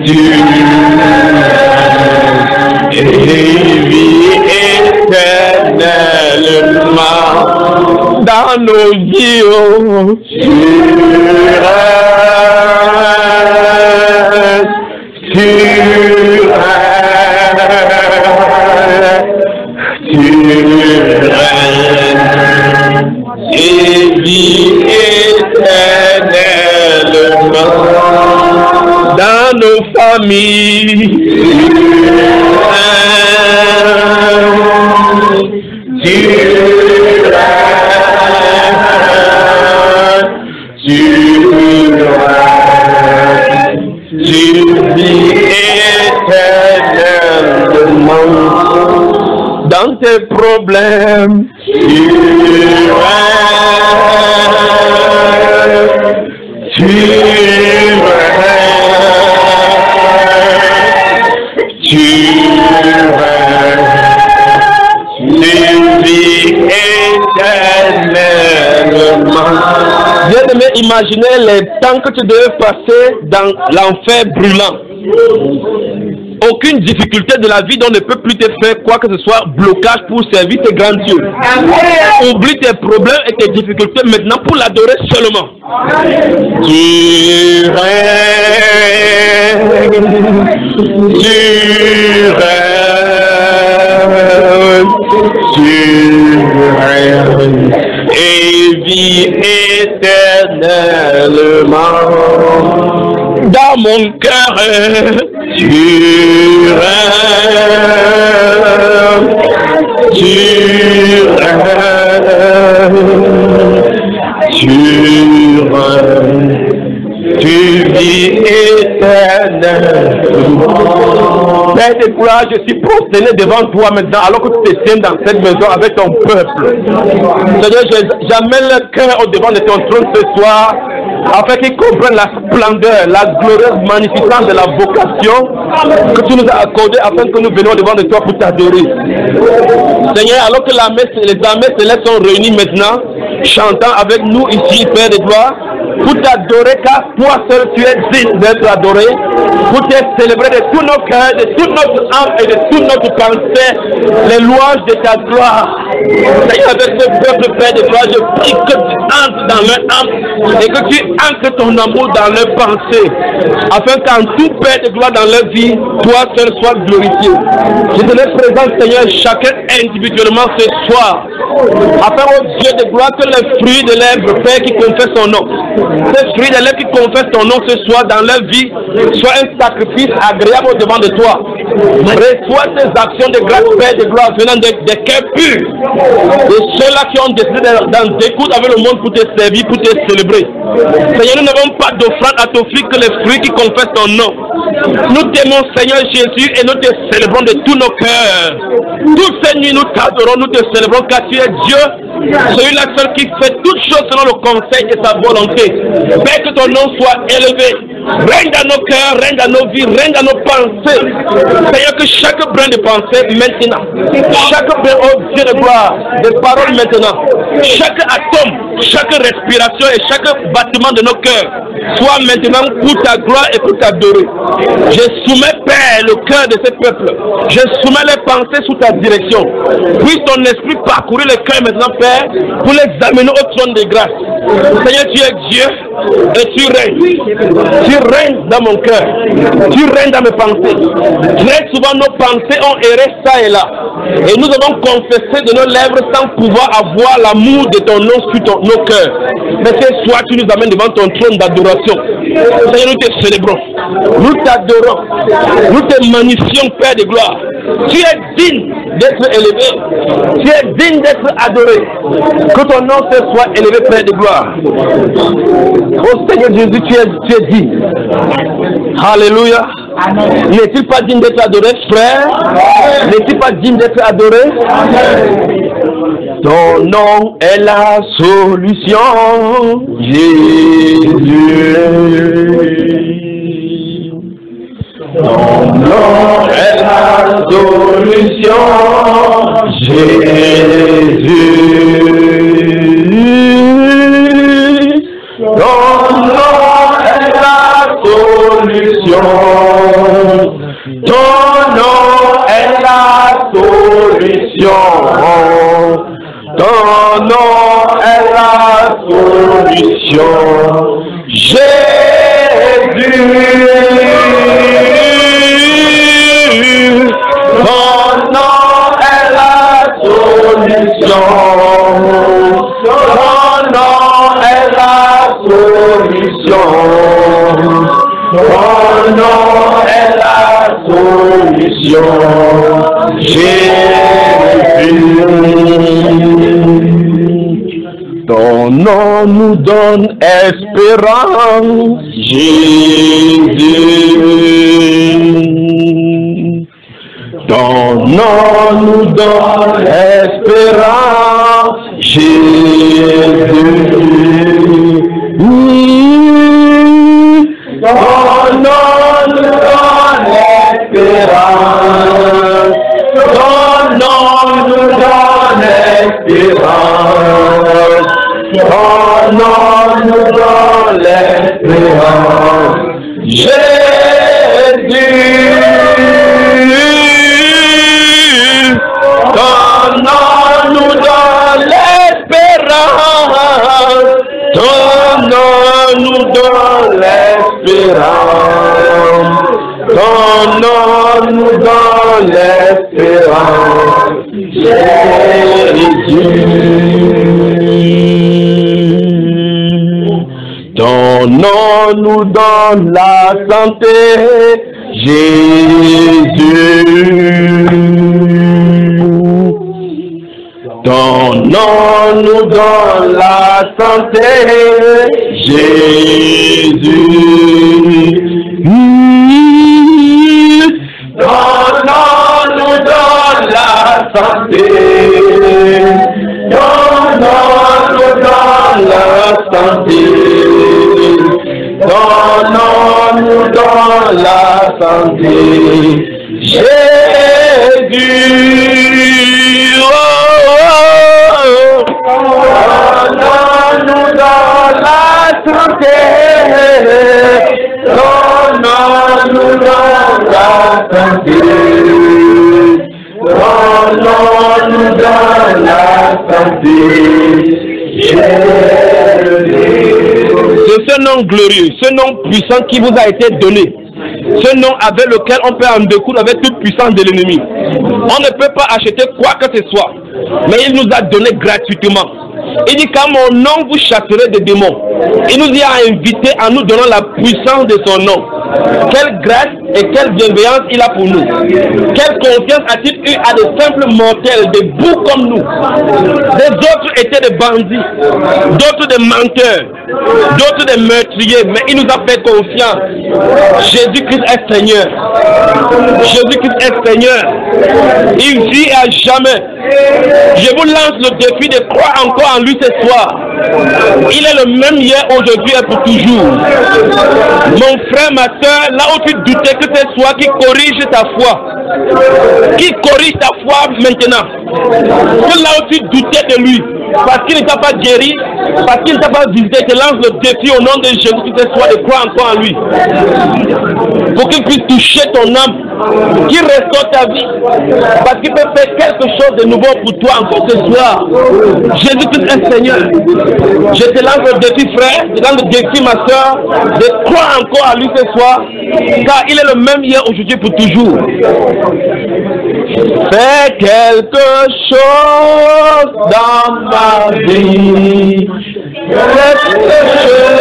tu règnes, et vis éternellement. Dans nos vies, oh, tu règnes, tu règnes, tu règnes, et vis éternellement. Dans nos familles, tu règnes, tu règnes, tu vis éternellement. Dans tes problèmes, tu règnes, tu règnes, tu vis éternellement. Bien-aimé, imaginez les temps que tu devais passer dans l'enfer brûlant. Aucune difficulté de la vie dont ne peut plus te faire quoi que ce soit blocage pour servir tes grands dieux. Oublie tes problèmes et tes difficultés maintenant pour l'adorer seulement. Tu règnes, tu mon cœur, tu vis éternel. Père de gloire, je suis prosterné devant toi maintenant, alors que tu te tiens dans cette maison avec ton peuple. Seigneur, j'amène le cœur au devant de ton trône ce soir, afin qu'ils comprennent la splendeur, la glorieuse magnificence de la vocation que tu nous as accordée, afin que nous venions devant de toi pour t'adorer. Seigneur, alors que les armées célestes sont réunies maintenant, chantant avec nous ici, Père de gloire, pour t'adorer, car toi seul tu es digne d'être adoré, pour te célébrer de tous nos cœurs, de toute notre âme et de toute notre pensée, les louanges de ta gloire. Seigneur, avec ce peuple, Père de gloire, je prie que tu entres dans leur âme et que tu ancres ton amour dans leur pensée, afin qu'en tout, Père de gloire, dans leur vie, toi seul sois glorifié. Je te laisse présent, Seigneur, chacun individuellement ce soir, afin, ô Dieu de gloire, que les fruits de lèvres, Père, qui confessent ton nom, ces fruits de lèvres qui confessent ton nom ce soir dans leur vie, soit un sacrifice agréable au devant de toi. Reçois ces actions de grâce, Père de gloire, venant des cœurs purs, de ceux-là qui ont décidé d'en découdre avec le monde pour te servir, pour te célébrer. Seigneur, nous n'avons pas d'offrande à t'offrir que les fruits qui confessent ton nom. Nous t'aimons, Seigneur Jésus, et nous te célébrons de tous nos cœurs. Toutes ces nuits, nous t'adorons, nous te célébrons, car tu es Dieu, celui-là seul qui fait toutes choses selon le conseil de sa volonté. Père, que ton nom soit élevé. Règne dans nos cœurs, règne dans nos vies, règne dans nos pensées. Seigneur, que chaque brin de pensée maintenant, chaque brin, oh Dieu de gloire, de paroles maintenant, chaque atome, chaque respiration et chaque battement de nos cœurs soit maintenant pour ta gloire et pour t'adorer. Je soumets, Père, le cœur de ce peuple. Je soumets les pensées sous ta direction. Puisse ton esprit parcourir le cœur maintenant, Père, pour l'examiner au trône de grâce. Seigneur, tu es Dieu et tu règnes. Tu règnes dans mon cœur. Tu règnes dans mes pensées. Très souvent, nos pensées ont erré ça et là. Et nous avons confessé de nos lèvres sans pouvoir avoir l'amour de ton nom sur nos cœurs. Mais ce soir, tu nous amènes devant ton trône d'adoration. Seigneur, nous te célébrons. Nous t'adorons. Nous te magnifions, Père de gloire. Tu es digne d'être élevé. Tu es digne d'être adoré. Que ton nom ce soit élevé, Père de gloire. Oh Seigneur Jésus, tu es digne. Alléluia. N'est-il pas digne d'être adoré, frère? N'est-il pas digne d'être adoré? Ton nom est la solution, Jésus. Ton nom est la solution, Jésus. Ton nom est la solution. Ton nom est la solution. Ton nom est la solution. Jésus. Ton nom est la solution. Ton nom est la solution. Ton nom est la solution. Jésus. Ton nom nous donne espérance, Jésus. Ton nom nous donne espérance, Jésus. Ton nom nous donne espérance. Ton nom nous donne espérance. Ton nom nous donne l'espérance. Jésus. Ton nom nous donne l'espérance. Ton nom nous donne l'espérance. Ton nom nous donne l'espérance. Jésus. Ton Ton nom nous donne la santé, Jésus. Ton nom nous donne la santé, Jésus. Ton nom nous donne la santé. Ton nom nous donne la santé. Ton nom nous donne la santé, Jésus. Ton nom nous donne la santé. Ton nom nous donne la santé. Ton nom nous donne la santé, C'est ce nom glorieux, ce nom puissant qui vous a été donné. Ce nom avec lequel on peut en découdre avec toute puissance de l'ennemi. On ne peut pas acheter quoi que ce soit, mais il nous a donné gratuitement. Il dit qu'à mon nom vous chasserez des démons. Il nous y a invités en nous donnant la puissance de son nom. Quelle grâce et quelle bienveillance il a pour nous. Quelle confiance a-t-il eu à de simples mortels, des boucs comme nous. Les autres étaient des bandits, d'autres des menteurs, d'autres des meurtriers, mais il nous a fait confiance. Jésus-Christ est Seigneur. Jésus-Christ est Seigneur. Il vit à jamais. Je vous lance le défi de croire encore en lui ce soir. Il est le même hier, aujourd'hui et pour toujours. Mon frère, ma soeur, là où tu doutais que c'est toi qui corrige ta foi, qui corrige ta foi maintenant, que là où tu doutais de lui, parce qu'il ne t'a pas guéri, parce qu'il ne t'a pas visité, te lance le défi au nom de Jésus que ce soit de croire encore en lui, pour qu'il puisse toucher ton âme, qu'il restaure ta vie, parce qu'il peut faire quelque chose de nouveau pour toi encore ce soir. Jésus-Christ est Seigneur. Je te lance le défi, frère, je te lance le défi, ma soeur, de croire encore à lui ce soir, car il est le même hier, aujourd'hui, pour toujours. Fais quelque chose dans ma vie. Quelque chose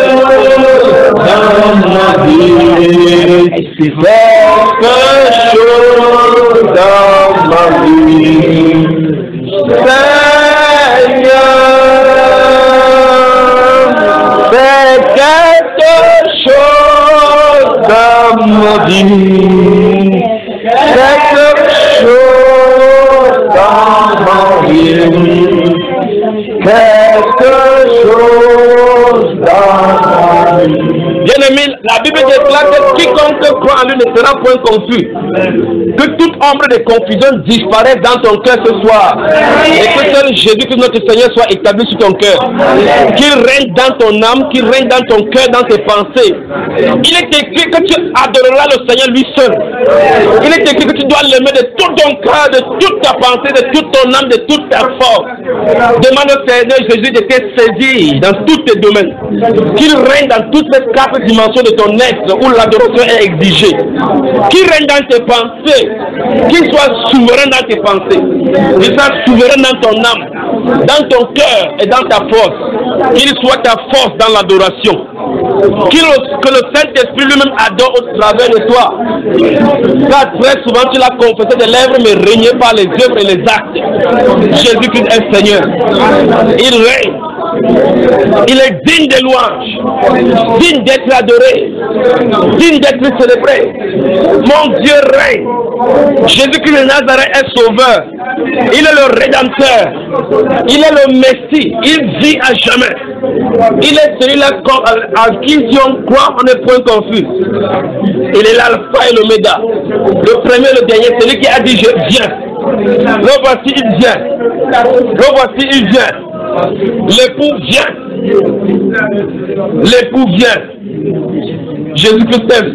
dans ma vie. Quelque chose dans ma vie. Seigneur, fais quelque chose dans ma vie. Quelque chose dans ma vie. Quelque chose dans ma vie. Bien-aimé, la Bible déclare que quiconque croit en lui ne sera point confus. Que toute ombre de confusion disparaisse dans ton cœur ce soir. Et que seul Jésus-Christ notre Seigneur soit établi sur ton cœur. Qu'il règne dans ton âme, qu'il règne dans ton cœur, dans tes pensées. Il est écrit que tu adoreras le Seigneur lui seul. Il est écrit que tu dois l'aimer de tout ton cœur, de toute ta pensée, de toute ton âme, de toute ta force. Demande au Seigneur Jésus de te saisir dans tous tes domaines. Qu'il règne dans toutes les quatre dimensions de ton être où l'adoration est exigée. Qu'il règne dans tes pensées. Qu'il soit souverain dans tes pensées. Qu'il soit souverain dans ton âme, dans ton cœur et dans ta force. Qu'il soit ta force dans l'adoration. Que le Saint-Esprit lui-même adore au travers de toi. Car très souvent tu l'as confessé des lèvres, mais régné par les œuvres et les actes. Jésus-Christ est Seigneur. Il règne. Il est digne de louange, digne d'être adoré, digne d'être célébré. Mon Dieu règne. Jésus-Christ de Nazareth est sauveur. Il est le rédempteur. Il est le Messie. Il vit à jamais. Il est celui-là à qui si on croit, on n'est point confus. Il est l'alpha et l'oméga, le premier et le dernier, celui qui a dit je viens. Le voici, il vient. Le voici, il vient. L'époux vient. L'époux vient. Jésus-Christ t'aime.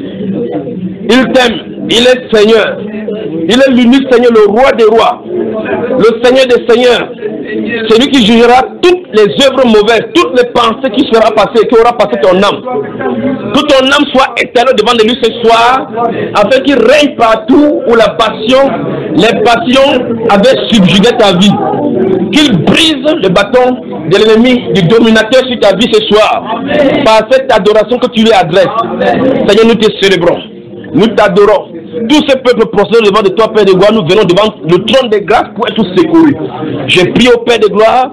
Il t'aime. Il est Seigneur. Il est l'unique Seigneur, le roi des rois. Le Seigneur des seigneurs. Celui qui jugera toutes les œuvres mauvaises, toutes les pensées qui seront passées, qui aura passé ton âme. Que ton âme soit éternelle devant lui ce soir, afin qu'il règne partout où les passions avaient subjugué ta vie. Qu'il brise le bâton de l'ennemi, du dominateur sur ta vie ce soir. Par cette adoration que tu lui adresses. Seigneur, nous te célébrons. Nous t'adorons. Tout ce peuple procède devant de toi, Père de gloire. Nous venons devant le trône de grâce pour être secourus. Je prie au Père de gloire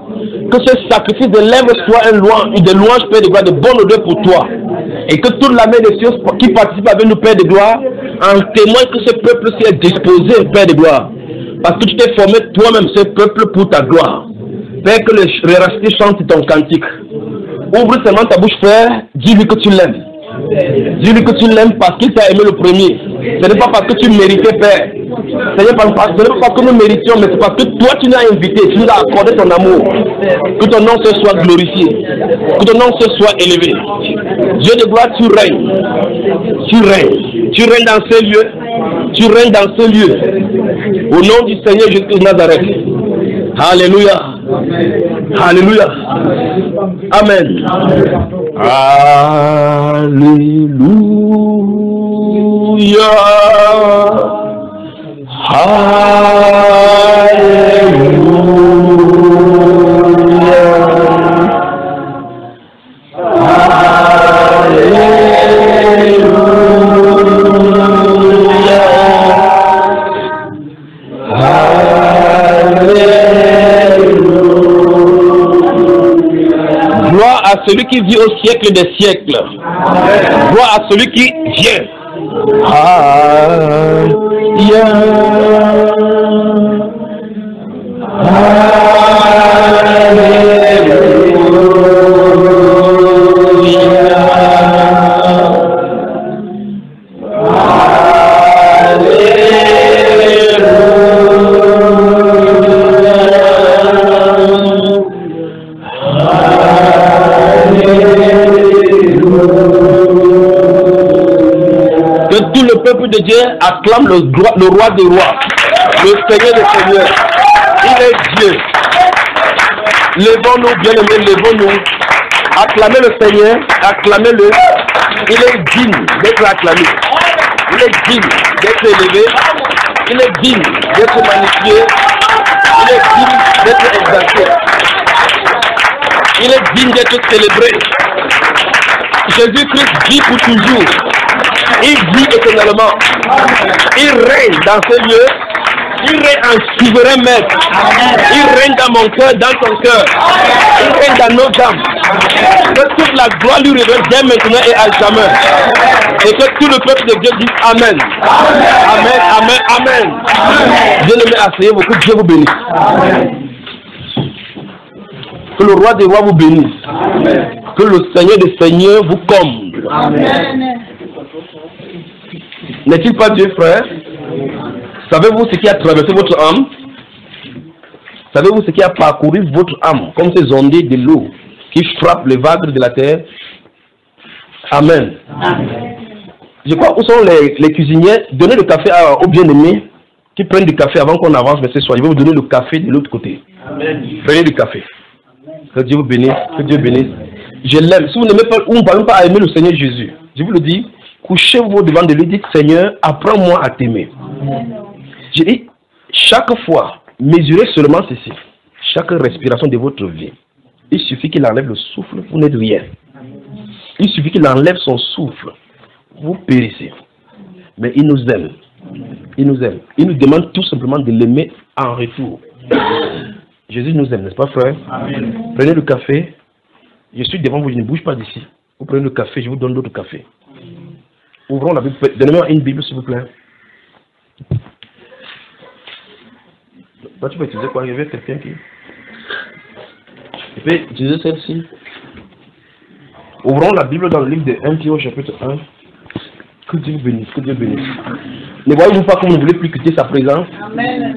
que ce sacrifice de lèvres soit un louange, des louanges, Père de gloire, de bonne odeur pour toi. Et que toute la main des cieux qui participe avec nous, Père de gloire, en témoigne que ce peuple s'est disposé, Père de gloire. Parce que tu t'es formé toi-même, ce peuple, pour ta gloire. Père, que les rachetés chantent ton cantique. Ouvre seulement ta bouche, Frère. Dis-lui que tu l'aimes. Dis-lui que tu l'aimes parce qu'il t'a aimé le premier. Ce n'est pas parce que tu méritais, Père. Ce n'est pas parce que nous méritions, mais c'est parce que toi tu nous as invités, tu nous as accordé ton amour. Que ton nom se soit glorifié. Que ton nom se soit élevé. Dieu de gloire, tu règnes. Tu règnes. Tu règnes dans ces lieux. Tu règnes dans ce lieu. Au nom du Seigneur Jésus de Nazareth. Alléluia. Alléluia. Amen. Gloire à celui qui vit au siècle des siècles. Gloire à celui qui vient. De Dieu acclame le roi des rois, le Seigneur des seigneurs. Il est Dieu. Levons-nous, bien-aimés, levons-nous. Acclamez le Seigneur, acclamez-le. Il est digne d'être acclamé. Il est digne d'être élevé. Il est digne d'être magnifié. Il est digne d'être exalté. Il est digne d'être célébré. Jésus-Christ vit pour toujours. Il vit éternellement. Il règne dans ces lieux. Il règne en souverain maître. Il règne dans mon cœur, dans ton cœur. Il règne dans nos âmes. Que toute la gloire lui revienne dès maintenant et à jamais. Et que tout le peuple de Dieu dise Amen. Amen, Amen, Amen. Bien-aimés, asseyez-vous, que Dieu vous bénisse. Que le roi des rois vous bénisse. Que le Seigneur des seigneurs vous comble. Amen. N'est-il pas Dieu, frère? Savez-vous ce qui a traversé votre âme? Savez-vous ce qui a parcouru votre âme, comme ces ondées de l'eau qui frappent les vagues de la terre? Amen. Amen. Je crois, où sont les cuisiniers? Donnez le café aux bien-aimés qui prennent du café avant qu'on avance vers ce soir. Je vais vous donner le café de l'autre côté. Amen. Prenez du café. Que Dieu vous bénisse. Que Dieu bénisse. Je l'aime. Si vous n'aimez pas, ou vous ne parlez pas à aimer le Seigneur Jésus, je vous le dis, couchez-vous devant de lui, dites Seigneur, apprends-moi à t'aimer. Je dis, chaque fois, mesurez seulement ceci. Chaque respiration de votre vie, il suffit qu'il enlève le souffle, vous n'êtes rien. Il suffit qu'il enlève son souffle, vous périssez. Mais il nous aime. Il nous aime. Il nous demande tout simplement de l'aimer en retour. Jésus nous aime, n'est-ce pas, frère? Amen. Prenez le café. Je suis devant vous, je ne bouge pas d'ici. Vous prenez le café, je vous donne d'autres café. Ouvrons la Bible. Donnez-moi une Bible, s'il vous plaît. Toi, tu peux utiliser quoi? Il y avait quelqu'un qui... Tu peux utiliser celle-ci. Ouvrons la Bible dans le livre de 1 Pierre, chapitre 1. Que Dieu bénisse, que Dieu bénisse. Ne voyez-vous pas comme vous ne voulez plus quitter sa présence? Amen.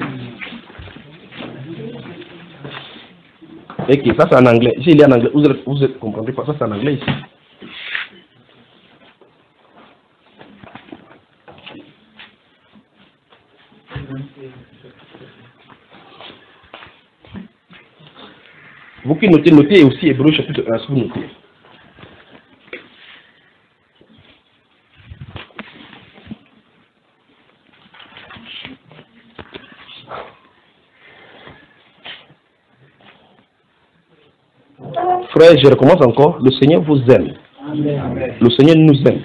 Ok, ça c'est en anglais. Ici, il est en anglais. Vous ne comprenez pas, ça c'est en anglais ici. Vous qui notez, notez aussi Hébreux chapitre 1, si vous notez. frères, je recommence encore, le Seigneur vous aime. Amen. Le Seigneur nous aime.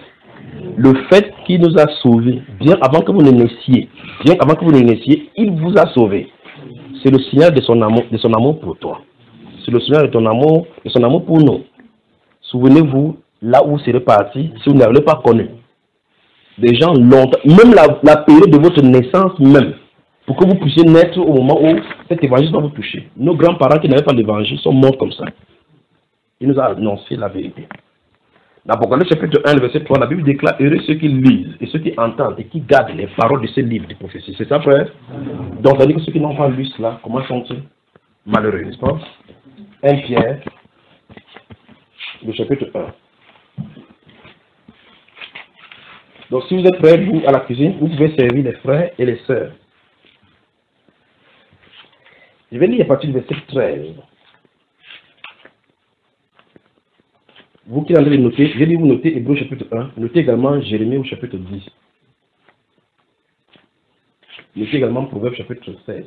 Le fait qu'il nous a sauvés, bien avant que vous ne naissiez, il vous a sauvés. C'est le signal de son amour pour toi. C'est le signal de son amour pour nous. Souvenez-vous, là où c'est reparti, si vous n'avez pas connu. Des gens longtemps, même la période de votre naissance même, pour que vous puissiez naître au moment où cet évangile va vous toucher. Nos grands-parents qui n'avaient pas l'évangile sont morts comme ça. Il nous a annoncé la vérité. Dans Apocalypse chapitre 1, verset 3, la Bible déclare: heureux ceux qui lisent et ceux qui entendent et qui gardent les paroles de ce livre de prophétie. C'est ça, frère? Donc, ça dit que ceux qui n'ont pas lu cela, comment sont-ils? Malheureux, n'est-ce pas? 1 Pierre, le chapitre 1. Donc, si vous êtes prêts, vous, à la cuisine, vous pouvez servir les frères et les sœurs. Je vais lire à partir du verset 13. Vous qui allez noter, je vais vous noter Hébreux chapitre 1, notez également Jérémie au chapitre 10. Notez également Proverbe chapitre 16.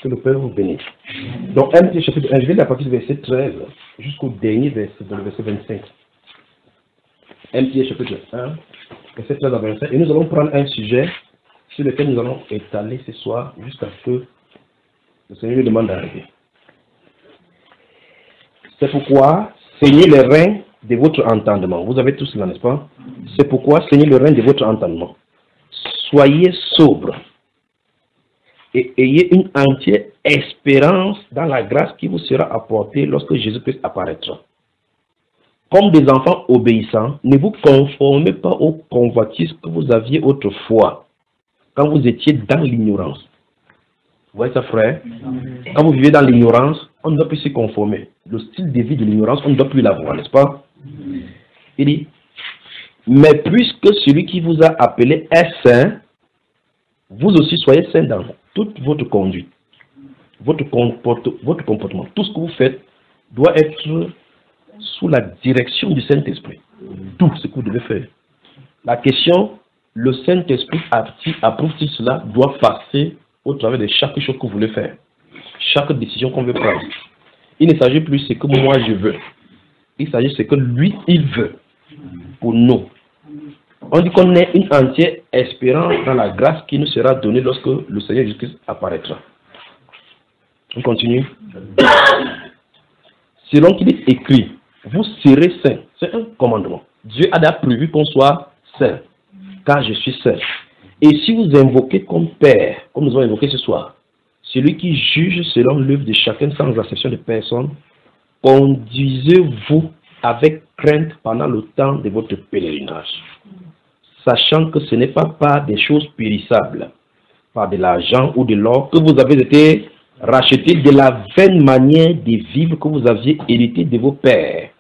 Que le Père vous bénisse. Donc 1 Pierre chapitre 1, je vais lire à partir du verset 13 jusqu'au dernier verset, dans le verset 25. 1 Pierre chapitre 1, verset 13 à 25. Et nous allons prendre un sujet sur lequel nous allons étaler ce soir jusqu'à ce que le Seigneur nous demande d'arrêter. C'est pourquoi saignez les reins de votre entendement. Vous avez tout cela, n'est-ce pas? C'est pourquoi saignez le rein de votre entendement. Soyez sobres et ayez une entière espérance dans la grâce qui vous sera apportée lorsque Jésus-Christ apparaîtra. Comme des enfants obéissants, ne vous conformez pas aux convoitises que vous aviez autrefois, quand vous étiez dans l'ignorance. Vous voyez ça, frère? Quand vous vivez dans l'ignorance, on ne doit plus s'y conformer. Le style de vie de l'ignorance, on ne doit plus l'avoir, n'est-ce pas? Il dit, mais puisque celui qui vous a appelé est saint, vous aussi soyez saint dans toute votre conduite, votre comportement. Tout ce que vous faites doit être sous la direction du Saint-Esprit. Tout ce que vous devez faire. La question, le Saint-Esprit approuve-t-il cela, doit passer au travers de chaque chose que vous voulez faire. Chaque décision qu'on veut prendre. Il ne s'agit plus de ce que moi je veux. Il s'agit de ce que lui, il veut. Pour nous. On dit qu'on ait une entière espérance dans la grâce qui nous sera donnée lorsque le Seigneur Jésus-Christ apparaîtra. On continue. Selon qu'il est écrit, vous serez saints. C'est un commandement. Dieu a déjà prévu qu'on soit saint. Car je suis saint. Et si vous invoquez comme Père, comme nous avons invoqué ce soir, celui qui juge selon l'œuvre de chacun sans acception de personne, conduisez-vous avec crainte pendant le temps de votre pèlerinage, sachant que ce n'est pas par des choses périssables, par de l'argent ou de l'or, que vous avez été rachetés de la vaine manière de vivre que vous aviez hérité de vos pères,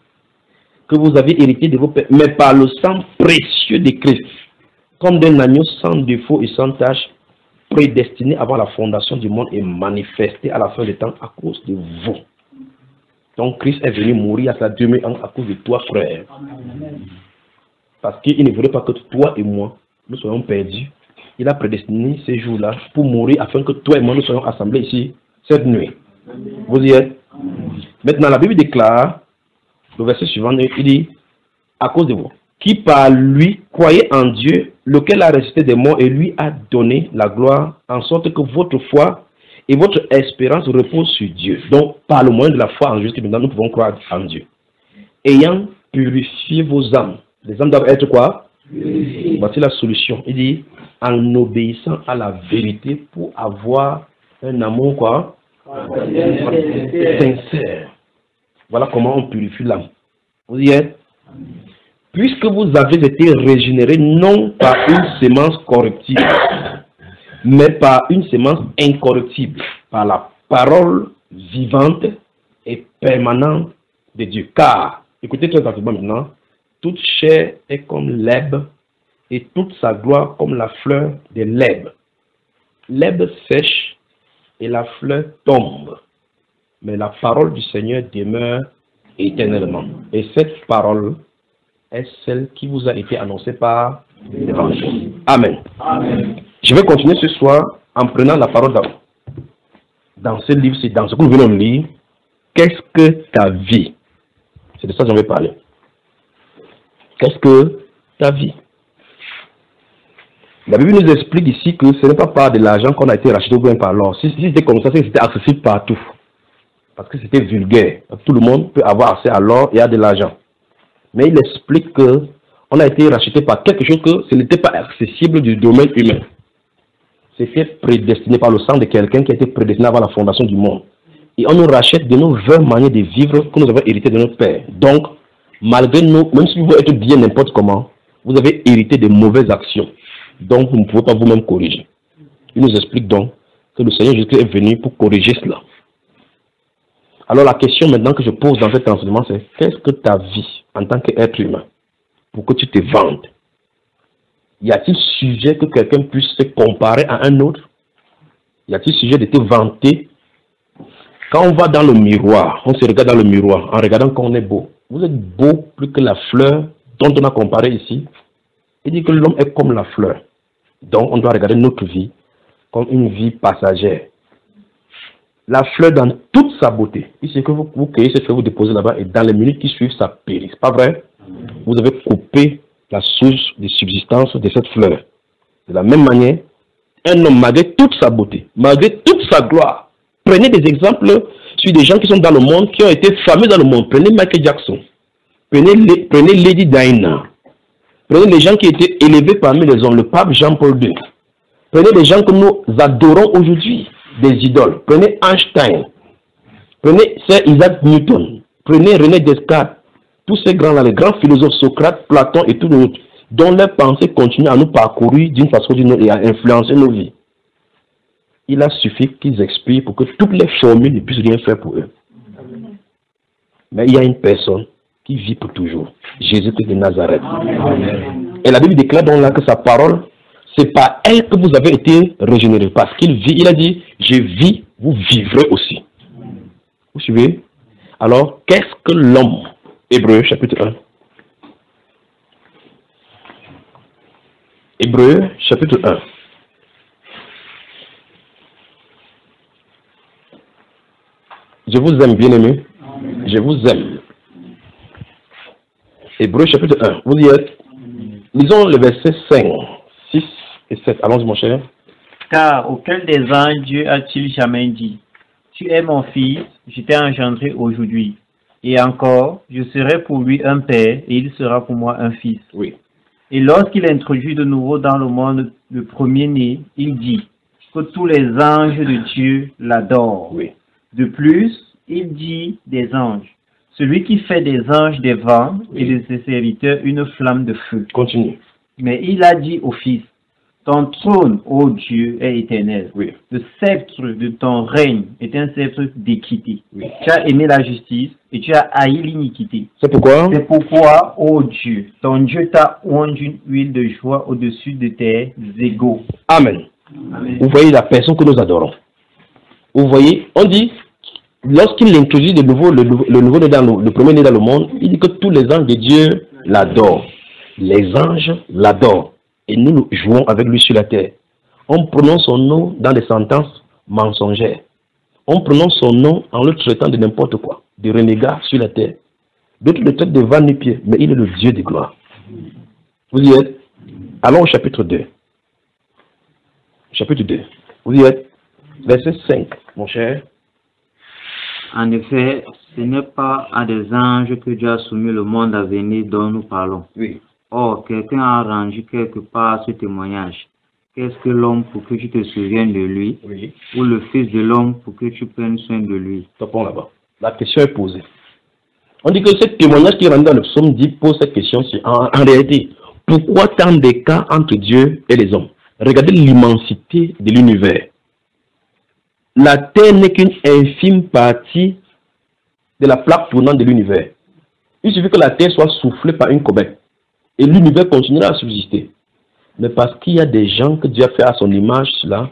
mais par le sang précieux de Christ, comme d'un agneau sans défaut et sans tache, prédestiné avant la fondation du monde et manifesté à la fin des temps à cause de vous. Donc Christ est venu mourir à sa demeure à cause de toi, frère. Parce qu'il ne voulait pas que toi et moi, nous soyons perdus. Il a prédestiné ces jours-là pour mourir afin que toi et moi, nous soyons assemblés ici cette nuit. Vous y êtes? Maintenant, la Bible déclare, le verset suivant, il dit, à cause de vous, qui par lui croyez en Dieu, lequel a ressuscité des morts et lui a donné la gloire, en sorte que votre foi et votre espérance reposent sur Dieu. Donc, par le moyen de la foi en Jésus, maintenant nous pouvons croire en Dieu. Ayant purifié vos âmes. Les âmes doivent être quoi? Voici la solution. Il dit, en obéissant à la vérité pour avoir un amour quoi? Sincère. Voilà comment on purifie l'âme. Vous y êtes? Puisque vous avez été régénérés non par une sémence corruptible, mais par une sémence incorruptible, par la parole vivante et permanente de Dieu. Car, écoutez très attentivement maintenant, toute chair est comme l'herbe et toute sa gloire comme la fleur de l'herbe. L'herbe sèche et la fleur tombe, mais la parole du Seigneur demeure éternellement. Et cette parole est celle qui vous a été annoncée par l'Évangile. Amen. Amen. Je vais continuer ce soir en prenant la parole dans ce livre, c'est dans ce que nous venons de lire. qu'est-ce que ta vie? C'est de ça que j'en vais parler. Qu'est-ce que ta vie? La Bible nous explique ici que ce n'est pas par de l'argent qu'on a été racheté ou bien par l'or. Si c'était comme ça, c'était accessible partout. Parce que c'était vulgaire. Tout le monde peut avoir accès à l'or et à de l'argent. Mais il explique que on a été racheté par quelque chose que ce n'était pas accessible du domaine humain. C'était prédestiné par le sang de quelqu'un qui a été prédestiné avant la fondation du monde. Et on nous rachète de nos vraies manières de vivre que nous avons hérité de notre père. Donc, malgré nous, même si vous êtes bien n'importe comment, vous avez hérité de mauvaises actions. Donc, vous ne pouvez pas vous-même corriger. Il nous explique donc que le Seigneur Jésus est venu pour corriger cela. Alors, la question maintenant que je pose dans cet enseignement, c'est qu'est-ce que ta vie en tant qu'être humain pour que tu te vendes? Y a-t-il sujet que quelqu'un puisse se comparer à un autre? Y a-t-il sujet de te vanter? Quand on va dans le miroir, on se regarde dans le miroir en regardant qu'on est beau. Vous êtes beau plus que la fleur dont on a comparé ici. Il dit que l'homme est comme la fleur. Donc, on doit regarder notre vie comme une vie passagère. La fleur dans toute sa beauté. Il suffit que vous cueillez cette fleur, vous déposez là-bas et dans les minutes qui suivent, ça périt. C'est pas vrai? Vous avez coupé la source de subsistance de cette fleur. De la même manière, un homme, malgré toute sa beauté, malgré toute sa gloire, prenez des exemples sur des gens qui sont dans le monde, qui ont été fameux dans le monde. Prenez Michael Jackson. Prenez Lady Diana. Prenez les gens qui étaient élevés parmi les hommes, le pape Jean-Paul II. Prenez les gens que nous adorons aujourd'hui, des idoles. Prenez Einstein. Prenez Sir Isaac Newton. Prenez René Descartes. Tous ces grands-là, les grands philosophes, Socrate, Platon et tous les autres, dont leurs pensées continuent à nous parcourir d'une façon ou d'une autre et à influencer nos vies. Il a suffi qu'ils expirent pour que toutes les formules ne puissent rien faire pour eux. Mais il y a une personne qui vit pour toujours. Jésus-Christ de Nazareth. Amen. Et la Bible déclare donc là que sa parole, c'est par elle que vous avez été régénérés. Parce qu'il vit, il a dit, je vis, vous vivrez aussi. Vous suivez? Alors, qu'est-ce que l'homme? Hébreux, chapitre 1. Hébreux, chapitre 1. Je vous aime, bien-aimés. Je vous aime. Hébreux, chapitre 1. Vous y êtes? Lisons le verset 5, 6 et 7. Allons-y, mon cher. Car auquel des anges Dieu a-t-il jamais dit, tu es mon fils, je t'ai engendré aujourd'hui. Et encore, je serai pour lui un père, et il sera pour moi un fils. Oui. Et lorsqu'il introduit de nouveau dans le monde le premier-né, il dit que tous les anges de Dieu l'adorent. Oui. De plus, il dit des anges, celui qui fait des anges des vents et de ses serviteurs une flamme de feu. Continue. Mais il a dit au Fils, ton trône, ô Dieu, est éternel. Oui. Le sceptre de ton règne est un sceptre d'équité. Oui. Tu as aimé la justice et tu as haï l'iniquité. C'est pourquoi? C'est pourquoi, ô Dieu, ton Dieu t'a oint d'une huile de joie au-dessus de tes égaux. Amen. Amen. Vous voyez la personne que nous adorons. Vous voyez, on dit, lorsqu'il introduit de nouveau le nouveau-né dans le premier-né dans le monde, il dit que tous les anges de Dieu l'adorent. Les anges l'adorent. Et nous jouons avec lui sur la terre. On prononce son nom dans des sentences mensongères. On prononce son nom en le traitant de n'importe quoi, de renégat sur la terre. D'autres le traitent de va-nu-pied, mais il est le Dieu de gloire. Vous y êtes? Allons au chapitre 2. Chapitre 2. Vous y êtes? Verset 5, mon cher. En effet, ce n'est pas à des anges que Dieu a soumis le monde à venir dont nous parlons. Oui. Or, quelqu'un a arrangé quelque part ce témoignage. Qu'est-ce que l'homme pour que tu te souviennes de lui, Oui. ou le Fils de l'homme pour que tu prennes soin de lui? Topons là-bas. La question est posée. On dit que ce témoignage qui est rendu dans le psaume 10 pose cette question. En réalité, pourquoi tant d'écart entre Dieu et les hommes? Regardez l'immensité de l'univers. La terre n'est qu'une infime partie de la plaque tournante de l'univers. Il suffit que la terre soit soufflée par une comète et l'univers continuera à subsister. Mais parce qu'il y a des gens que Dieu a fait à son image, là,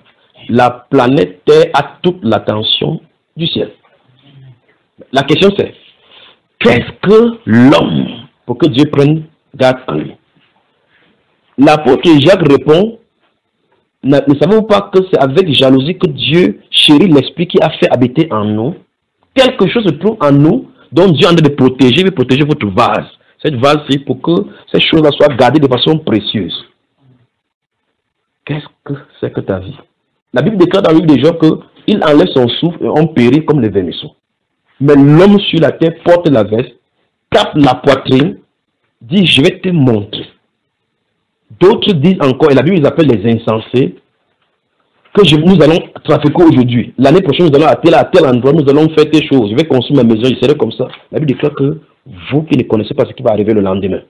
la planète Terre a toute l'attention du ciel. La question c'est, qu'est-ce que l'homme pour que Dieu prenne garde en lui? L'apôtre Jacques répond, ne savez-vous pas que c'est avec jalousie que Dieu chérit l'esprit qui a fait habiter en nous? quelque chose se trouve en nous dont Dieu est en train de protéger, il veut protéger votre vase. Cette vase, c'est pour que ces choses-là soient gardées de façon précieuse. Qu'est-ce que c'est que ta vie? La Bible déclare dans le livre de Job qu'il enlève son souffle et on périt comme les vermisseaux. Mais l'homme sur la terre porte la veste, tape la poitrine, dit je vais te montrer. D'autres disent encore, et la Bible les appelle les insensés, que nous allons trafiquer aujourd'hui. L'année prochaine, nous allons à tel endroit, nous allons faire telle chose. Je vais construire ma maison, je serai comme ça. La Bible déclare que vous qui ne connaissez pas ce qui va arriver le lendemain.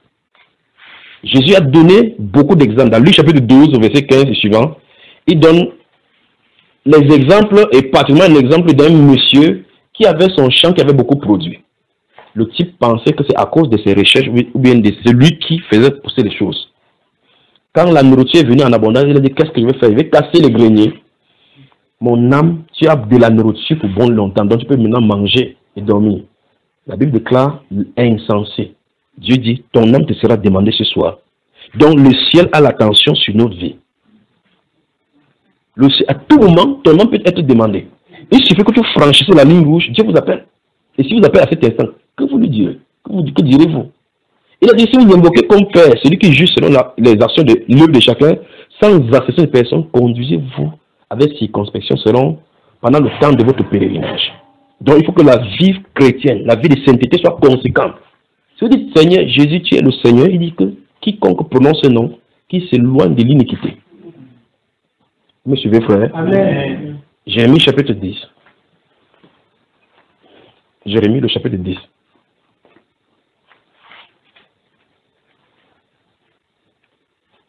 Jésus a donné beaucoup d'exemples. Dans Luc chapitre 12, verset 15 et suivant, il donne les exemples, et particulièrement un exemple d'un monsieur qui avait son champ qui avait beaucoup produit. Le type pensait que c'est à cause de ses recherches ou bien de celui qui faisait pousser les choses. Quand la nourriture est venue en abondance, il a dit, qu'est-ce que je vais faire? Je vais casser les greniers. Mon âme, tu as de la nourriture pour bon longtemps, donc tu peux maintenant manger et dormir. La Bible déclare insensé. Dieu dit, ton âme te sera demandée ce soir. Donc le ciel a l'attention sur notre vie. À tout moment, ton âme peut être demandé. Il suffit que tu franchissez la ligne rouge, Dieu vous appelle. Et si vous appelez à cet instant, que vous lui direz? Que direz-vous? Il a dit, si vous invoquez comme Père, celui qui juge selon les actions de l'œuvre de chacun, sans accepter de personne, conduisez-vous avec circonspection pendant le temps de votre pèlerinage. Donc il faut que la vie chrétienne, la vie de sainteté soit conséquente. Si vous dites, Seigneur, Jésus, tu es le Seigneur, il dit que quiconque prononce ce nom, qui s'éloigne de l'iniquité. Vous me suivez, frère? Amen. Jérémie chapitre 10. Jérémie, le chapitre 10.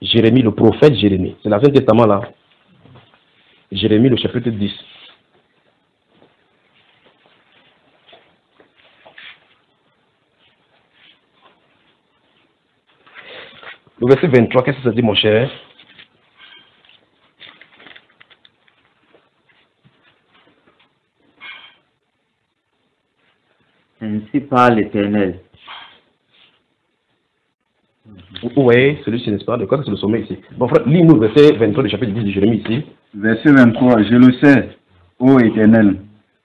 Jérémie, le prophète Jérémie. C'est l'Ancien Testament là. Jérémie, le chapitre 10. Le verset 23, qu'est-ce que ça dit, mon cher? Ainsi parle l'Éternel. Oui, celui-ci, n'est-ce pas? De quoi c'est le sommet ici? Bon, frère, lis-nous le verset 23 du chapitre 10 de Jérémie ici. Verset 23, je le sais, ô Éternel,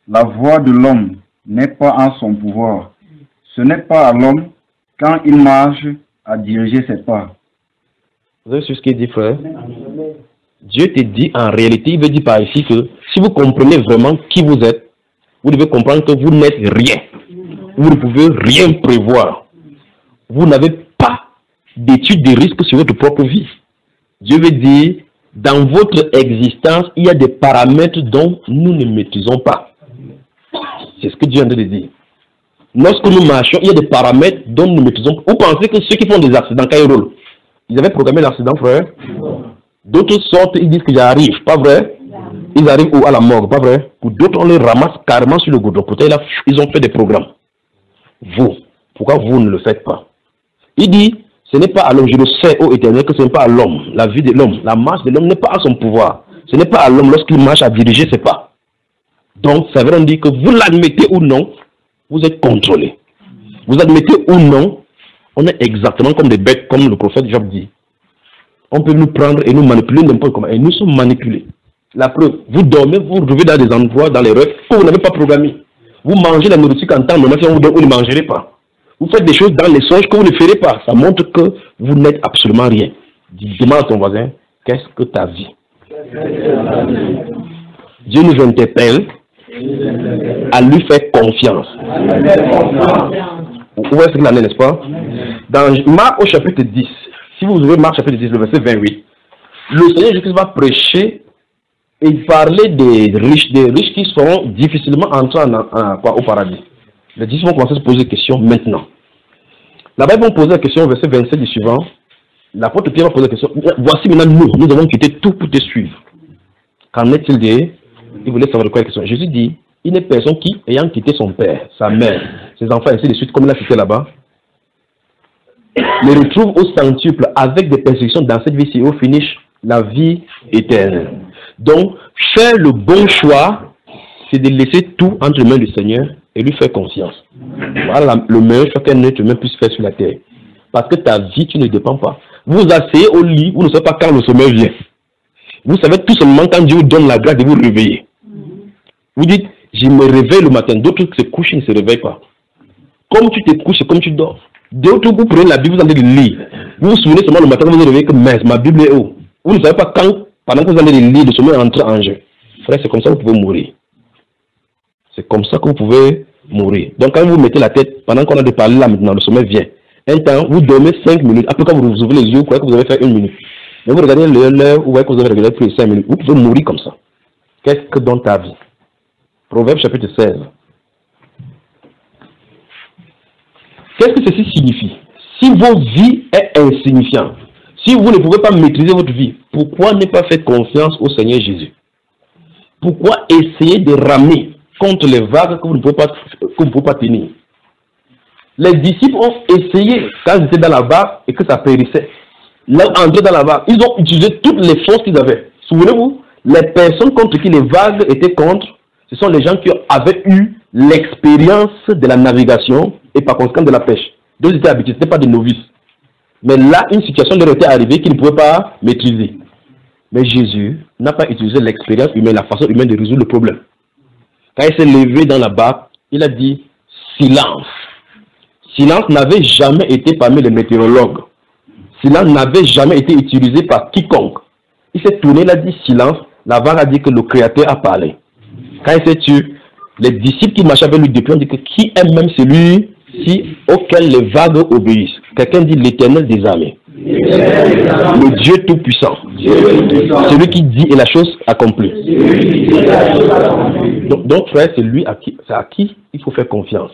la voix de l'homme n'est pas en son pouvoir. Ce n'est pas à l'homme, quand il marche, à diriger ses pas. Vous avez su ce qu'il dit, frère? Dieu te dit, en réalité, il veut dire par ici que si vous comprenez vraiment qui vous êtes, vous devez comprendre que vous n'êtes rien. Vous ne pouvez rien prévoir. Vous n'avez pas d'étude de risque sur votre propre vie. Dieu veut dire, dans votre existence, il y a des paramètres dont nous ne maîtrisons pas. C'est ce que Dieu a de dire. Lorsque nous marchons, il y a des paramètres dont nous ne maîtrisons pas. Vous pensez que ceux qui font des accidents, quand ils roulent, ils avaient programmé l'accident, frère? D'autres sortent, ils disent que j'arrive, pas vrai? Ils arrivent à la morgue, pas vrai? Pour d'autres, on les ramasse carrément sur le goudron. Pourtant, ils ont fait des programmes. Vous, pourquoi vous ne le faites pas? Il dit, ce n'est pas à l'homme, je le sais, ô Éternel, que ce n'est pas à l'homme. La vie de l'homme, la marche de l'homme n'est pas à son pouvoir. Ce n'est pas à l'homme lorsqu'il marche à diriger ses pas. Donc, ça veut dire que vous l'admettez ou non, vous êtes contrôlé. Vous admettez ou non, on est exactement comme des bêtes, comme le prophète Job dit. On peut nous prendre et nous manipuler n'importe comment. Et nous sommes manipulés. La preuve, vous dormez, vous vous retrouvez dans des endroits, dans les rêves, que vous n'avez pas programmé. Vous mangez la nourriture qu'en temps normal, si on vous donne, vous ne mangerez pas. Vous faites des choses dans les songes que vous ne ferez pas. Ça montre que vous n'êtes absolument rien. Demande à ton voisin, qu'est-ce que ta vie? Dieu nous interpelle à lui faire confiance. Où est-ce qu'il en est, n'est-ce pas? Dans Marc au chapitre 10, si vous ouvrez Marc chapitre 10, le verset 28, le Seigneur Jésus va prêcher et parler des riches qui seront difficilement entrés au paradis. Les disciples vont commencer à se poser des questions maintenant. Là-bas, ils vont poser la question au verset 27 du suivant. L'apôtre Pierre va poser la question. Voici maintenant nous avons quitté tout pour te suivre. Qu'en est-il dit? Il voulait savoir de quoi la question. Jésus dit, il n'est personne qui, ayant quitté son père, sa mère, ses enfants, ainsi de suite, comme il a cité là-bas, les retrouve au centuple avec des persécutions dans cette vie-ci, au finish, la vie éternelle. Donc, faire le bon choix, c'est de laisser tout entre les mains du Seigneur et lui faire confiance. Voilà le meilleur choix qu'un être humain puisse faire sur la terre. Parce que ta vie, tu ne dépends pas. Vous asseyez au lit, vous ne savez pas quand le sommeil vient. Vous savez tout seulement quand Dieu vous donne la grâce de vous réveiller. Vous dites, Je me réveille le matin. D'autres se couchent, ils ne se réveillent pas. Comme tu te couches, c'est comme tu dors. D'autres, vous prenez la Bible, vous allez lire. Vous vous souvenez seulement le matin, vous vous réveillez que ma Bible est où? Vous ne savez pas quand, pendant que vous allez lire, le sommeil entre en jeu. Frère, c'est comme ça que vous pouvez mourir. C'est comme ça que vous pouvez mourir. Donc quand vous mettez la tête, pendant qu'on a de parler là maintenant, le sommeil vient. Un temps, vous dormez 5 minutes. Après, quand vous ouvrez les yeux, vous croyez que vous avez fait 1 minute. Mais vous regardez l'heure, vous voyez que vous avez regardé plus de 5 minutes. Vous pouvez mourir comme ça. Qu'est-ce que dans ta vie? Proverbe chapitre 16. Qu'est-ce que ceci signifie? Si vos vies est insignifiante, si vous ne pouvez pas maîtriser votre vie, pourquoi ne pas faire confiance au Seigneur Jésus? Pourquoi essayer de ramer contre les vagues que vous ne pouvez pas tenir? Les disciples ont essayé quand ils étaient dans la vague et que ça périssait. Là, entrés dans la vague, ils ont utilisé toutes les forces qu'ils avaient. Souvenez-vous, les personnes contre qui les vagues étaient contre, ce sont les gens qui avaient eu l'expérience de la navigation et par conséquent de la pêche. Donc ils étaient habitués, ce n'étaient pas des novices. Mais là, une situation leur était arrivée qu'ils ne pouvaient pas maîtriser. Mais Jésus n'a pas utilisé l'expérience humaine, la façon humaine de résoudre le problème. Quand il s'est levé dans la barque, il a dit silence. Silence n'avait jamais été parmi les météorologues. Silence n'avait jamais été utilisé par quiconque. Il s'est tourné, il a dit silence. La vague a dit que le Créateur a parlé. Quand il s'est tué, les disciples qui marchaient avec lui depuis ont dit que qui est même celui-ci auquel les vagues obéissent? Quelqu'un dit l'Éternel des armées. Le Dieu Tout-Puissant. Celui qui dit et la chose accomplie. Donc frère, c'est lui à qui il faut faire confiance.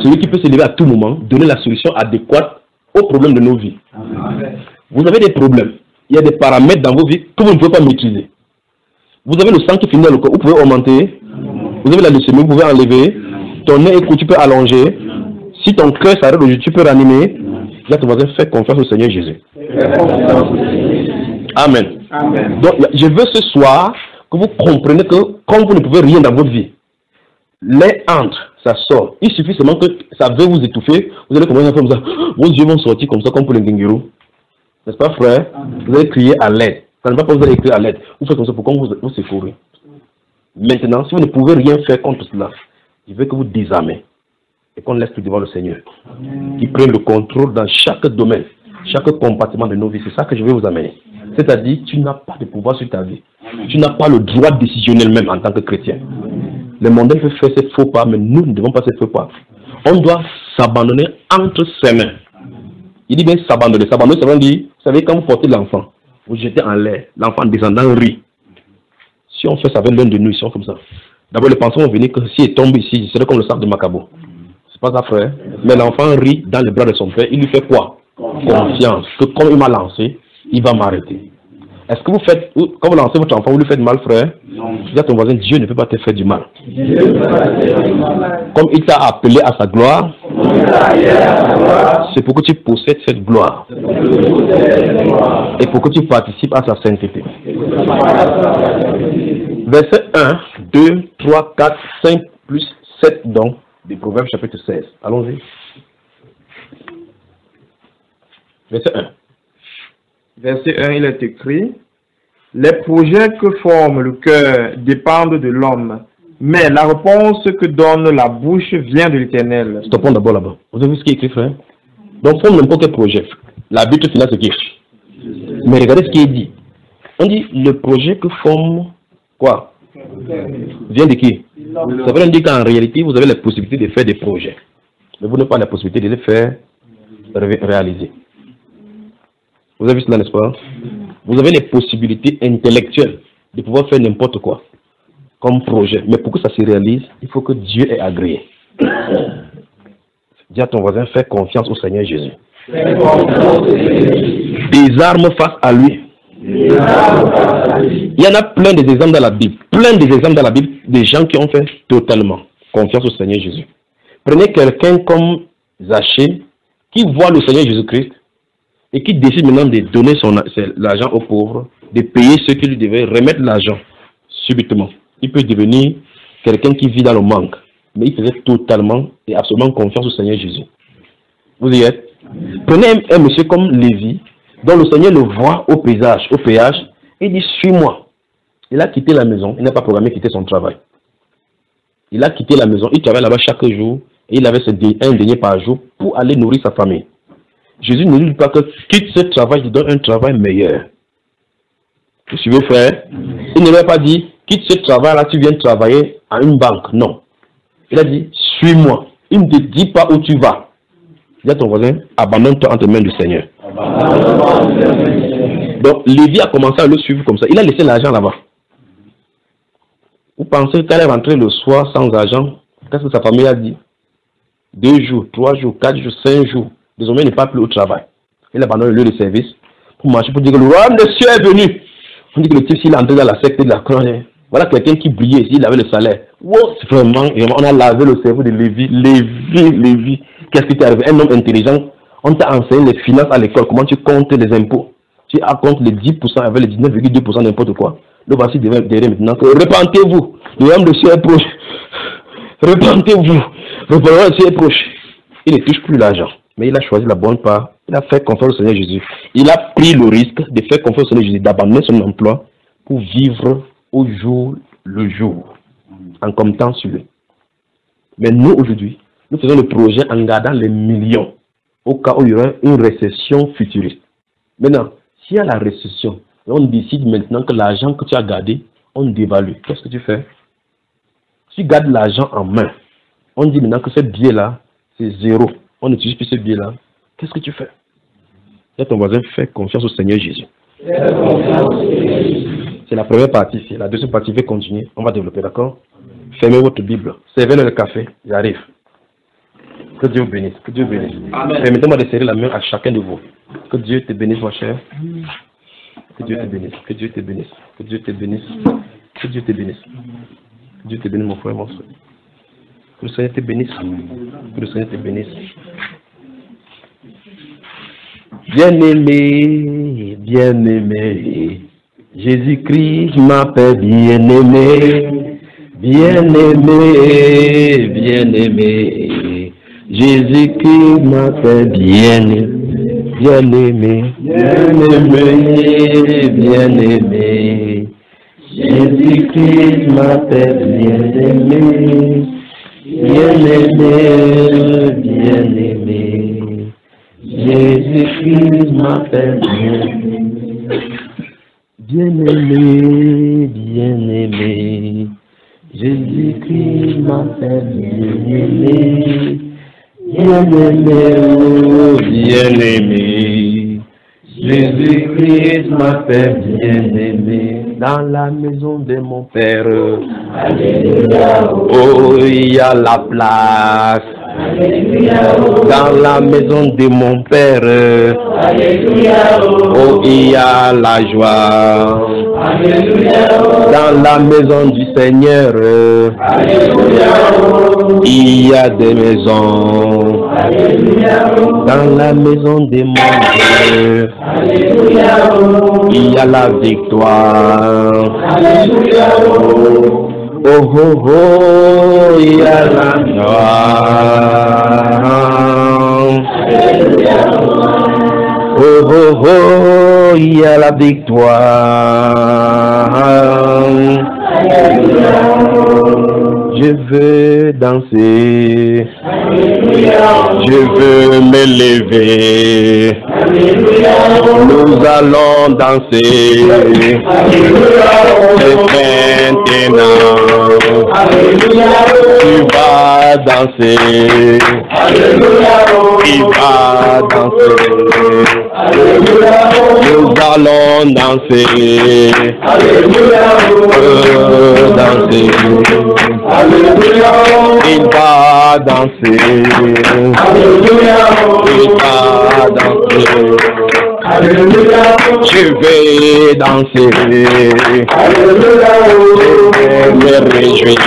Celui qui peut se lever à tout moment, donner la solution adéquate aux problèmes de nos vies. Vous avez des problèmes. Il y a des paramètres dans vos vies que vous ne pouvez pas maîtriser. Vous avez le sang qui finit dans le corps, vous pouvez augmenter. Vous avez la leucémie, vous pouvez enlever. Ton nez est court, tu peux allonger. Si ton cœur s'arrête aujourd'hui, tu peux ranimer. Là, tu vas faire confiance au Seigneur Jésus. Amen. Amen. Donc, je veux ce soir que vous compreniez que comme vous ne pouvez rien dans votre vie, l'air entre, ça sort. Il suffit seulement que ça veut vous étouffer. Vous allez commencer à faire comme ça. Vos yeux vont sortir comme ça, comme pour les guinguirous. N'est-ce pas, frère? Vous allez crier à l'aide. Ça ne va pas vous allez crier à l'aide. Vous faites comme ça pour qu'on vous secourez. Maintenant, si vous ne pouvez rien faire contre cela, je veux que vous désarmez et qu'on laisse tout devant le Seigneur. Qui prenne le contrôle dans chaque domaine, chaque compartiment de nos vies. C'est ça que je vais vous amener. C'est-à-dire, tu n'as pas de pouvoir sur ta vie. Tu n'as pas le droit décisionnel même en tant que chrétien. Le monde peut faire ses faux pas, mais nous ne devons pas faire faux pas. On doit s'abandonner entre ses mains. Il dit bien s'abandonner. S'abandonner, ça veut dire, vous savez, quand vous portez l'enfant, vous jetez en l'air, l'enfant descendant rit. Si on fait ça avec l'un de nous, ils sont comme ça. D'abord, les pensées vont venir que s'il tombe ici, il serait comme le sac de Macabo. C'est pas ça, frère. Mais l'enfant rit dans les bras de son père. Il lui fait quoi? Confiance. Que comme il m'a lancé, il va m'arrêter. Est-ce que vous faites, quand vous lancez votre enfant, vous lui faites mal, frère? Non. Dis à ton voisin, Dieu ne peut pas te faire du mal. Comme il t'a appelé à sa gloire, c'est pour que tu possèdes cette gloire. Et pour que tu participes à sa sainteté. Verset 1, 2, 3, 4, 5 plus 7 donc, des Proverbes chapitre 16. Allons-y. Verset 1. Verset 1, il est écrit: les projets que forme le cœur dépendent de l'homme, mais la réponse que donne la bouche vient de l'Éternel. Stoppons d'abord là-bas. Vous avez vu ce qui est écrit, frère? Donc, forme n'importe quel projet. La but finale, c'est qui? Mais regardez ce qui est dit. On dit le projet que forme quoi? Vient de qui? Ça veut dire qu'en réalité, vous avez la possibilité de faire des projets. Mais vous n'avez pas la possibilité de les faire réaliser. Vous avez vu cela, n'est-ce pas? Vous avez les possibilités intellectuelles de pouvoir faire n'importe quoi comme projet. Mais pour que ça se réalise, il faut que Dieu ait agréé. Dis à ton voisin, fais confiance au Seigneur Jésus. Des armes face à lui. Il y en a plein des exemples dans la Bible. Plein des exemples dans la Bible des gens qui ont fait totalement confiance au Seigneur Jésus. Prenez quelqu'un comme Zachée qui voit le Seigneur Jésus-Christ et qui décide maintenant de donner l'argent aux pauvres, de payer ceux qui lui devaient, remettre l'argent subitement. Il peut devenir quelqu'un qui vit dans le manque, mais il faisait totalement et absolument confiance au Seigneur Jésus. Vous y êtes? Prenez un monsieur comme Lévi, dont le Seigneur le voit au péage, et il dit, suis-moi. Il a quitté la maison, il n'a pas programmé quitter son travail. Il a quitté la maison, il travaillait là-bas chaque jour, et il avait un denier par jour pour aller nourrir sa famille. Jésus ne dit pas que quitte ce travail, je donne un travail meilleur. Vous suivez, frère? Il ne lui a pas dit, quitte ce travail-là, tu viens travailler à une banque. Non. Il a dit, suis-moi. Il ne te dit pas où tu vas. Dis à ton voisin, abandonne-toi entre les mains du Seigneur. Donc, Lévi a commencé à le suivre comme ça. Il a laissé l'argent là-bas. Vous pensez qu'elle est rentrée le soir sans argent? Qu'est-ce que sa famille a dit? 2 jours, 3 jours, 4 jours, 5 jours. Désormais, il n'est pas plus au travail. Il abandonne le lieu de service pour marcher, pour dire que le royaume des cieux est venu. On dit que le type, s'il est entré dans la secte de la croix, voilà quelqu'un qui brillait ici, il avait le salaire. Wow, vraiment, on a lavé le cerveau de Lévi. Lévi. Qu'est-ce qui t'est arrivé? Un homme intelligent, on t'a enseigné les finances à l'école, comment tu comptes les impôts. Tu comptes les 10% avec les 19,2% n'importe quoi. Le voici derrière maintenant que repentez-vous. Le royaume de Dieu est proche. Repentez-vous. Le royaume de Dieu est proche. Il ne touche plus l'argent. Mais il a choisi la bonne part. Il a fait confiance au Seigneur Jésus. Il a pris le risque de faire confiance au Seigneur Jésus, d'abandonner son emploi pour vivre au jour le jour, en comptant sur lui. Mais nous, aujourd'hui, nous faisons le projet en gardant les millions, au cas où il y aura une récession futuriste. Maintenant, s'il y a la récession, et on décide maintenant que l'argent que tu as gardé, on dévalue. Qu'est-ce que tu fais? Tu gardes l'argent en main. On dit maintenant que ce billet-là, c'est 0. On n'utilise plus ce billet-là. Qu'est-ce que tu fais? Là, ton voisin fait confiance au Seigneur Jésus. C'est la première partie ici. La deuxième partie va continuer. On va développer, d'accord? Fermez votre Bible. Servez-le le café. J'arrive. Que Dieu vous bénisse. Que Dieu vous bénisse. Permettez-moi de serrer la main à chacun de vous. Que Dieu te bénisse, mon cher. Que Dieu te bénisse. Que Dieu te bénisse. Que Dieu te bénisse. Que Dieu te bénisse. Que Dieu te bénisse, mon frère, mon frère. Que le Seigneur te bénisse. Que le Seigneur te bénisse. Bien-aimé, bien-aimé, Jésus-Christ m'appelle bien-aimé, bien-aimé, bien-aimé, Jésus-Christ m'appelle bien-aimé, bien-aimé, bien-aimé, bien-aimé, Jésus-Christ m'appelle bien-aimé, bien-aimé, bien-aimé. Jésus-Christ m'appelle bien-aimé, bien-aimé. Jésus-Christ m'appelle bien-aimé, bien-aimé, bien-aimé. Jésus-Christ m'appelle bien-aimé. Dans la maison de mon Père, alléluia, oh, il y a la place. Alléluia, dans la maison de mon Père, alléluia, oh, il y a la joie. Alléluia, dans la maison du Seigneur, alléluia, il y a des maisons. Alléluia, dans la maison de mon Dieu, alléluia, il y a la victoire. Alléluia, oh, oh, oh, il y a la joie. Oh, oh, oh, il y a la victoire. Je veux danser. Je veux m'élever. Nous allons danser. Et maintenant, tu vas danser. Il va danser. Nous allons danser. Danser. Il va danser. Il va danser. Je vais danser. Je vais me réjouir.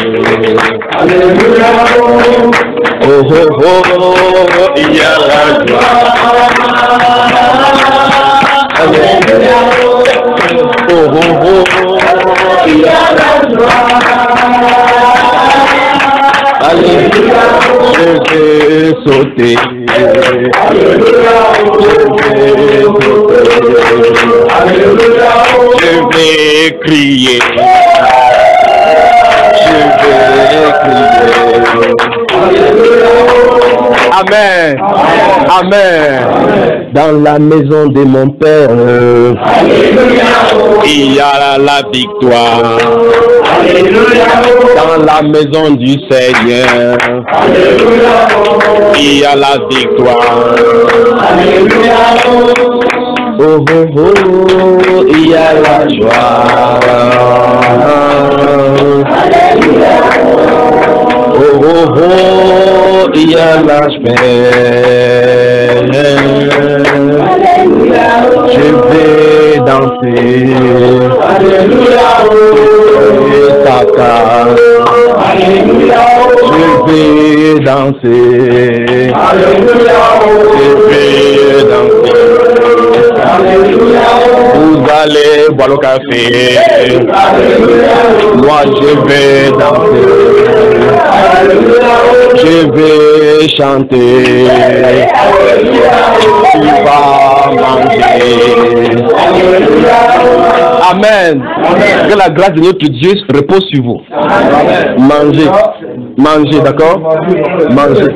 Oh, oh, oh, il y a la joie. Oh, oh, oh, il y a la joie. Alléluia, je vais sauter. Alléluia, je vais crier. Je Amen. Amen. Dans la maison de mon Père, il y a la victoire. Dans la maison du Seigneur, il y a la victoire. Oh, oh, oh, il y a la joie. Oh, oh, oh, il y a la paix. Je vais danser. Tata. Je vais danser. Je vais danser. Vous allez boire le café. Moi je vais danser. Je vais chanter. Tu vas manger. Amen. Que la grâce de notre Dieu repose sur vous. Mangez. Mangez, d'accord? Mangez.